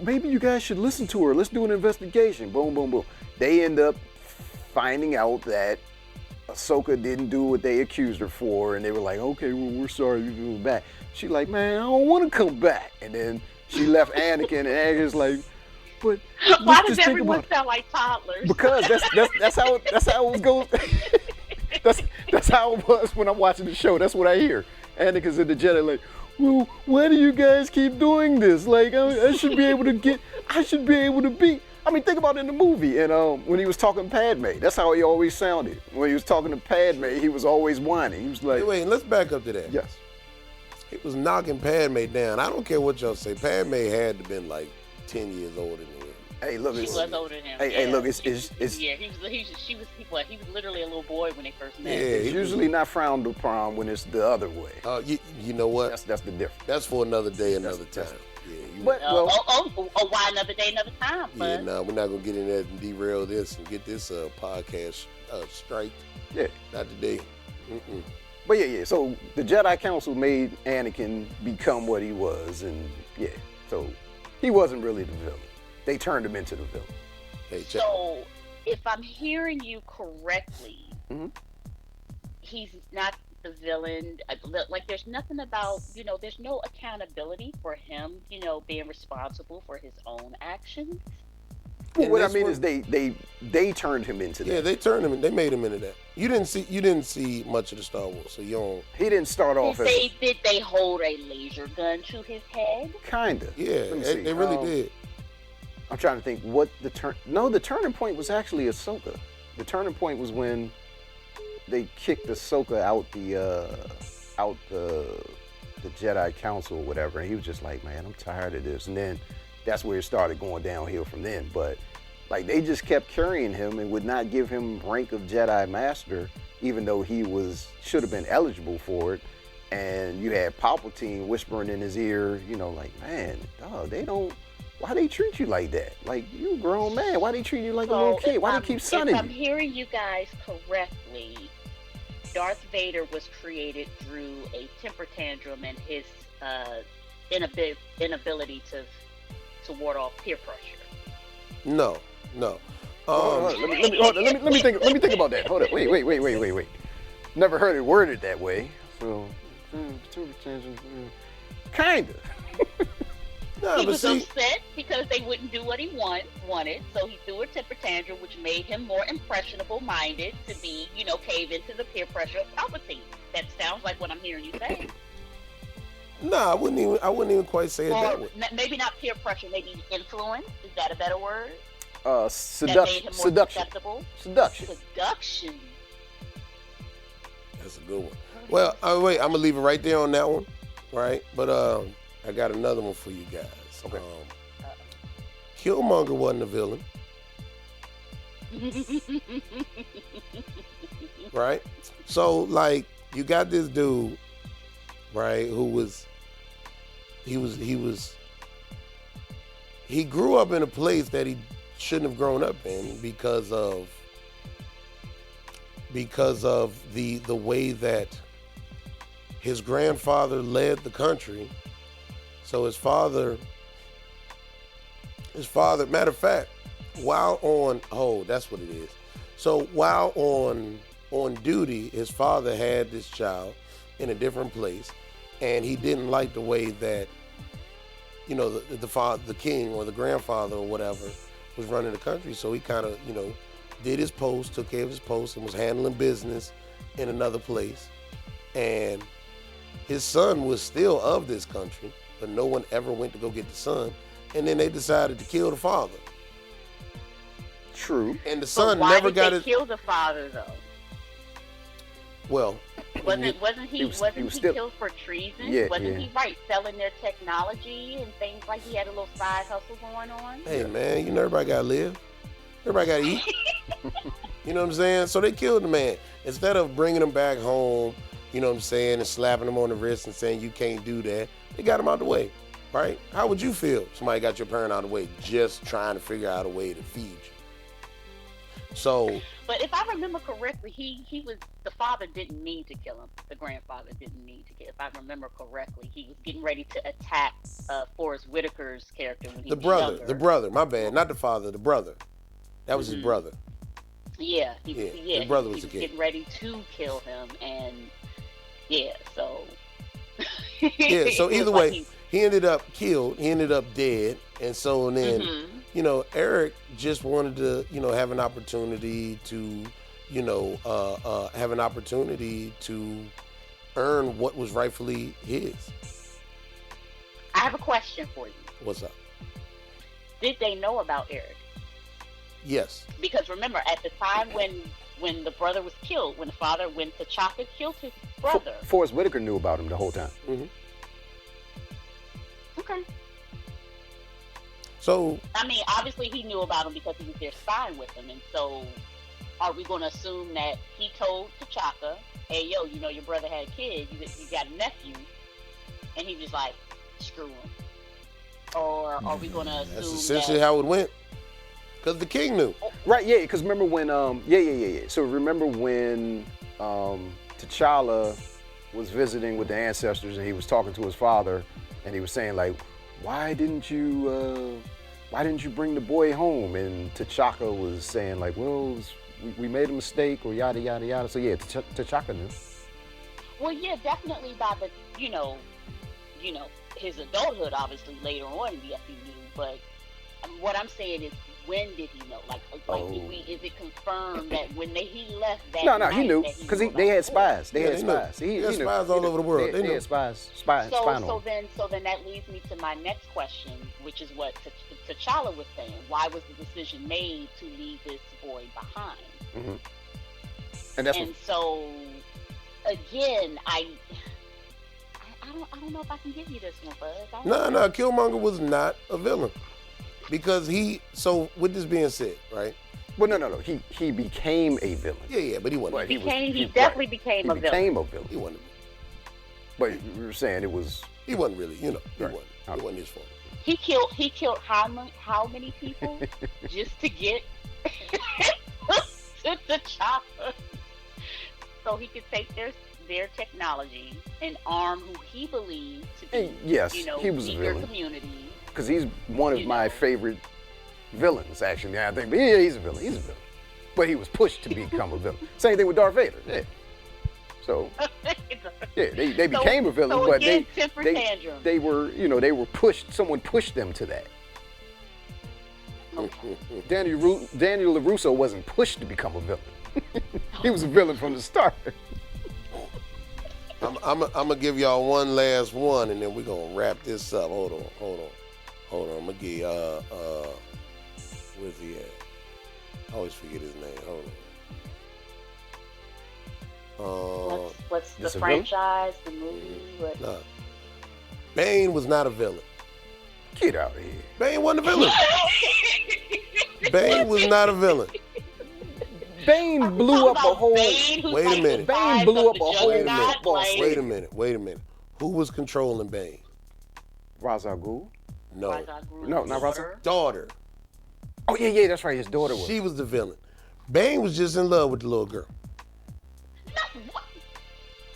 maybe you guys should listen to her. Let's do an investigation. Boom, boom, boom. They end up finding out that Ahsoka didn't do what they accused her for. And they were like, okay, well, we're sorry you go back. She's like, man, I don't want to come back. And then she left Anakin, and Anakin's like, but why just does think everyone about it. sound like toddlers? Because that's how it was going. that's how it was when I'm watching the show. That's what I hear. Anakin's in the Jedi like, well, why do you guys keep doing this? Like, I should be able to beat. I mean, think about it in the movie. And when he was talking to Padme, that's how he always sounded. When he was talking to Padme, he was always whining. He was like, Wait, let's back up to that. yes. He was knocking Padme down. I don't care what y'all say. Padme had to have been like 10 years older than him. Hey, look, She it's, was older than him. hey, look, it's Yeah, he was literally a little boy when they first met. Yeah, it's usually not frowned upon when it's the other way. You know what? That's the difference. That's for another day, another time. Yeah, But well, Why another day, another time, yeah, Fuzz? no, we're not gonna get in there and derail this and get this podcast striked. yeah. Not today. Mm-mm. But yeah. So the Jedi Council made Anakin become what he was, and yeah. So he wasn't really the villain. They turned him into the villain. Hey, check. So, if I'm hearing you correctly, he's not the villain. Like, there's nothing about, there's no accountability for him, being responsible for his own actions. Well, And what I this mean one- is they turned him into that. Yeah, they turned him. They made him into that. You didn't see much of the Star Wars, so you don't. He didn't start off as Did they hold a laser gun to his head? kinda. Yeah, Let me see. they really did. I'm trying to think what the turning point was actually Ahsoka. The turning point was when they kicked Ahsoka out the Jedi Council or whatever, and he was just like, man, I'm tired of this. And then that's where it started going downhill from then. But like they just kept carrying him and would not give him rank of Jedi Master, even though he should have been eligible for it. And you had Palpatine whispering in his ear, like, man, dog, why they treat you like that? Like, you a grown man. Why they treat you like a little kid? Why they keep sunning If I'm you? hearing you guys correctly, Darth Vader was created through a temper tantrum and his inability to ward off peer pressure. No. Hold on, let me think about that. Hold on. Wait. Never heard it worded that way. So, kinda. No, He but was see, upset because they wouldn't do what he wanted, so he threw a temper tantrum, which made him more impressionable-minded to be, cave into the peer pressure of Palpatine. That sounds like what I'm hearing you say. no, I wouldn't even quite say it that way. Maybe not peer pressure, maybe influence. Is that a better word? That made him more Seduction. susceptible? Seduction. Seduction. That's a good one. Well, wait, I'm gonna leave it right there on that one, right? But I got another one for you guys. Okay. Kilmonger wasn't a villain, right? So like you got this dude, right, he grew up in a place that he shouldn't have grown up in because of the way that his grandfather led the country. So his father, matter of fact, that's what it is. So while on duty, his father had this child in a different place, and he didn't like the way that, you know, the father, the king or the grandfather or whatever was running the country. So he kind of, you know, did his post, took care of his post, and was handling business in another place. And his son was still of this country, but no one ever went to go get the son. And then they decided to kill the father. True. And the son why never did got they it. kill the father though? Well, Wasn't he still killed for treason? Yeah, wasn't yeah. he right selling their technology and things like he had a little side hustle going on? hey man, you know everybody gotta live. Everybody gotta eat. You know what I'm saying? So they killed the man. Instead of bringing him back home, you know what I'm saying, and slapping him on the wrist and saying you can't do that, they got him out the way, right? How would you feel if somebody got your parent out of the way just trying to figure out a way to feed you? So, But if I remember correctly, the father didn't mean to kill him. The grandfather didn't mean to kill. If I remember correctly, he was getting ready to attack Forrest Whitaker's character when he was younger. the brother, my bad, not the father, the brother. That was his brother. Yeah, his brother was he the kid. getting ready to kill him, and so Yeah, so it was either like way, he ended up killed, he ended up dead, and so then, you know, Eric just wanted to, you know, have an opportunity to, you know, earn what was rightfully his. I have a question for you. What's up? Did they know about Eric? Yes. Because remember, at the time when the brother was killed, when T'Chaka killed his brother. Forrest Whitaker knew about him the whole time. Mm-hmm. Okay. So, I mean, obviously he knew about him because he was there spying with him, and so are we going to assume that he told T'Chaka, hey, yo, you know your brother had a kid, you got a nephew, and he was like, screw him? Or are we going to assume that's essentially how it went. Because the king knew. Right, yeah, because remember when, So remember when T'Challa was visiting with the ancestors and he was talking to his father and he was saying like, why didn't you bring the boy home? And T'Chaka was saying like, well, we made a mistake or yada, yada, yada. So yeah, T'Chaka knew. Well, yeah, definitely by the, you know, his adulthood, obviously later on, yes, he knew. But what I'm saying is, when did he know? Is it confirmed that when he left that No, night, he knew because they had spies. They had spies. He had spies all over the world. They had spies. Spying on him. So then that leads me to my next question, which is what T'Challa was saying. Why was the decision made to leave this boy behind? Mm-hmm. And so again, I don't know if I can give you this one, Fuzz. No, Kilmonger was not a villain. Because so with this being said, right? Well, no. He became a villain. Yeah, but he wasn't. He definitely became a villain. He became a villain. He wasn't. But you were saying it was. He wasn't really, you know. He Right. wasn't. It wasn't his fault. He killed how many people just to get to the chopper, so he could take their technology and arm who he believed to be, yes, he was a their villain. community. Because he's one of my favorite villains, actually. I think, but yeah, he's a villain. He's a villain. But he was pushed to become a villain. Same thing with Darth Vader. Yeah. So, yeah, they became a villain, so but again, they were pushed. Someone pushed them to that. Okay. Daniel Larusso wasn't pushed to become a villain. He was a villain from the start. I'm gonna give y'all one last one, and then we're gonna wrap this up. Hold on. I'm gonna give where's he at? I always forget his name. Hold on. What's the franchise, the movie? What? Nah. Bane was not a villain. Get out of here. Bane wasn't a villain. Bane was not a villain. Bane blew up a whole. Wait a minute. Bane blew up a whole football Wait a minute. Who was controlling Bane? Ra's al Ghul? No. No, not Ra's al Daughter. Oh, yeah, that's right. His daughter was. She was the villain. Bane was just in love with the little girl. No, what?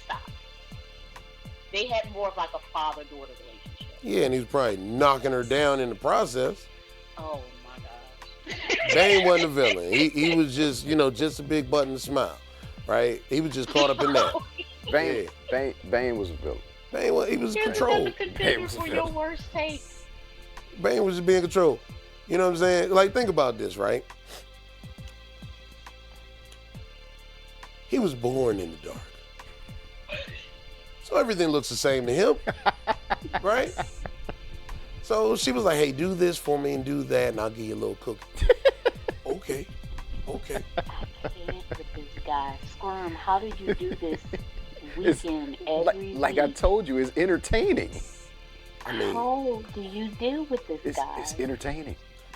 Stop. They had more of like a father-daughter relationship. Yeah, and he was probably knocking her down in the process. Oh my gosh. Bane wasn't a villain. He was just, just a big button smile, right? He was just caught up in that. Bane was a villain. He was controlled. Bane was for your worst take. Bane was just being controlled. You know what I'm saying? Like, think about this, right? He was born in the dark. So everything looks the same to him, right? So she was like, hey, do this for me and do that, and I'll give you a little cookie. Okay. I can't with this guy. Squirm, how did you do this weekend every Like week? I told you, it's entertaining. How do you deal with this guy? It's entertaining.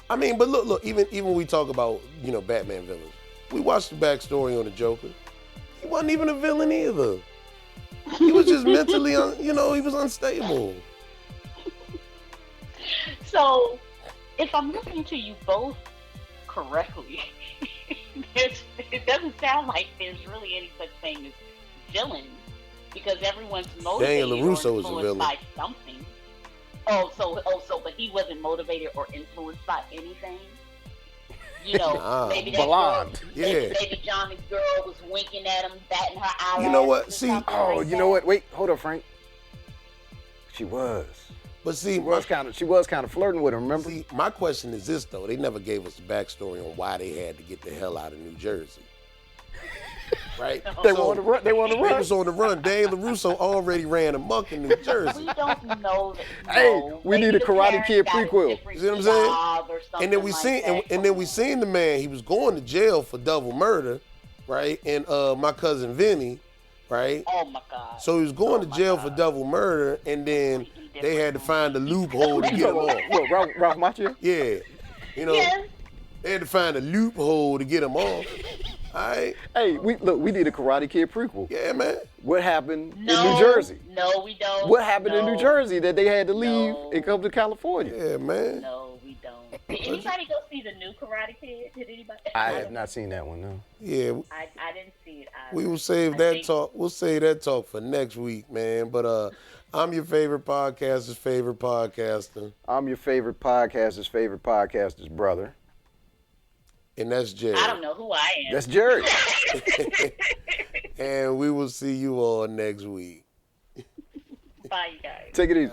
I mean, but look, even when we talk about, Batman villains, we watched the backstory on the Joker. He wasn't even a villain either. He was just mentally, he was unstable. So, if I'm listening to you both correctly, it doesn't sound like there's really any such thing as villains, because everyone's motivated Daniel or Larusso is a influenced villain. by something. But he wasn't motivated or influenced by anything. Maybe that blonde. girl, Yeah. maybe Johnny's girl was winking at him, batting her eyelash. You know what? or See, something Oh, like you that. know what? Wait, hold up, Frank. She was. But see, She was kind of flirting with him, remember? see, my question is this, though. They never gave us the backstory on why they had to get the hell out of New Jersey. Right? They want to run. They want to They run. was on the run. Daniel Larusso already ran amok in New Jersey. We don't know that. Hey, we maybe need a the Karate parents Kid got a prequel. different You see what I'm saying? job or And then we something seen, like that. and then we seen the man. He was going to jail for double murder, right? And my cousin Vinny, right? Oh my God. So he was going to jail for double murder, and then they had to find a loophole to get him off. What, Ralph Macchio? Yeah, Yes. they had to find a loophole to get him off. All right, Hey, we need a Karate Kid prequel. yeah, man. What happened in No, New Jersey? No, we don't. What happened in No, New Jersey that they had to leave No. and come to California? Yeah, man. No, we don't. Did anybody go see the new Karate Kid? Did anybody? I have not seen that one, no. Yeah, I didn't see it either. we will save I that think- talk. We'll save that talk for next week, man. But I'm your favorite podcaster's favorite podcaster, I'm your favorite podcaster's brother. and that's Jay. I don't know who I am. That's Jerry. And we will see you all next week. Bye, you guys. Take it easy.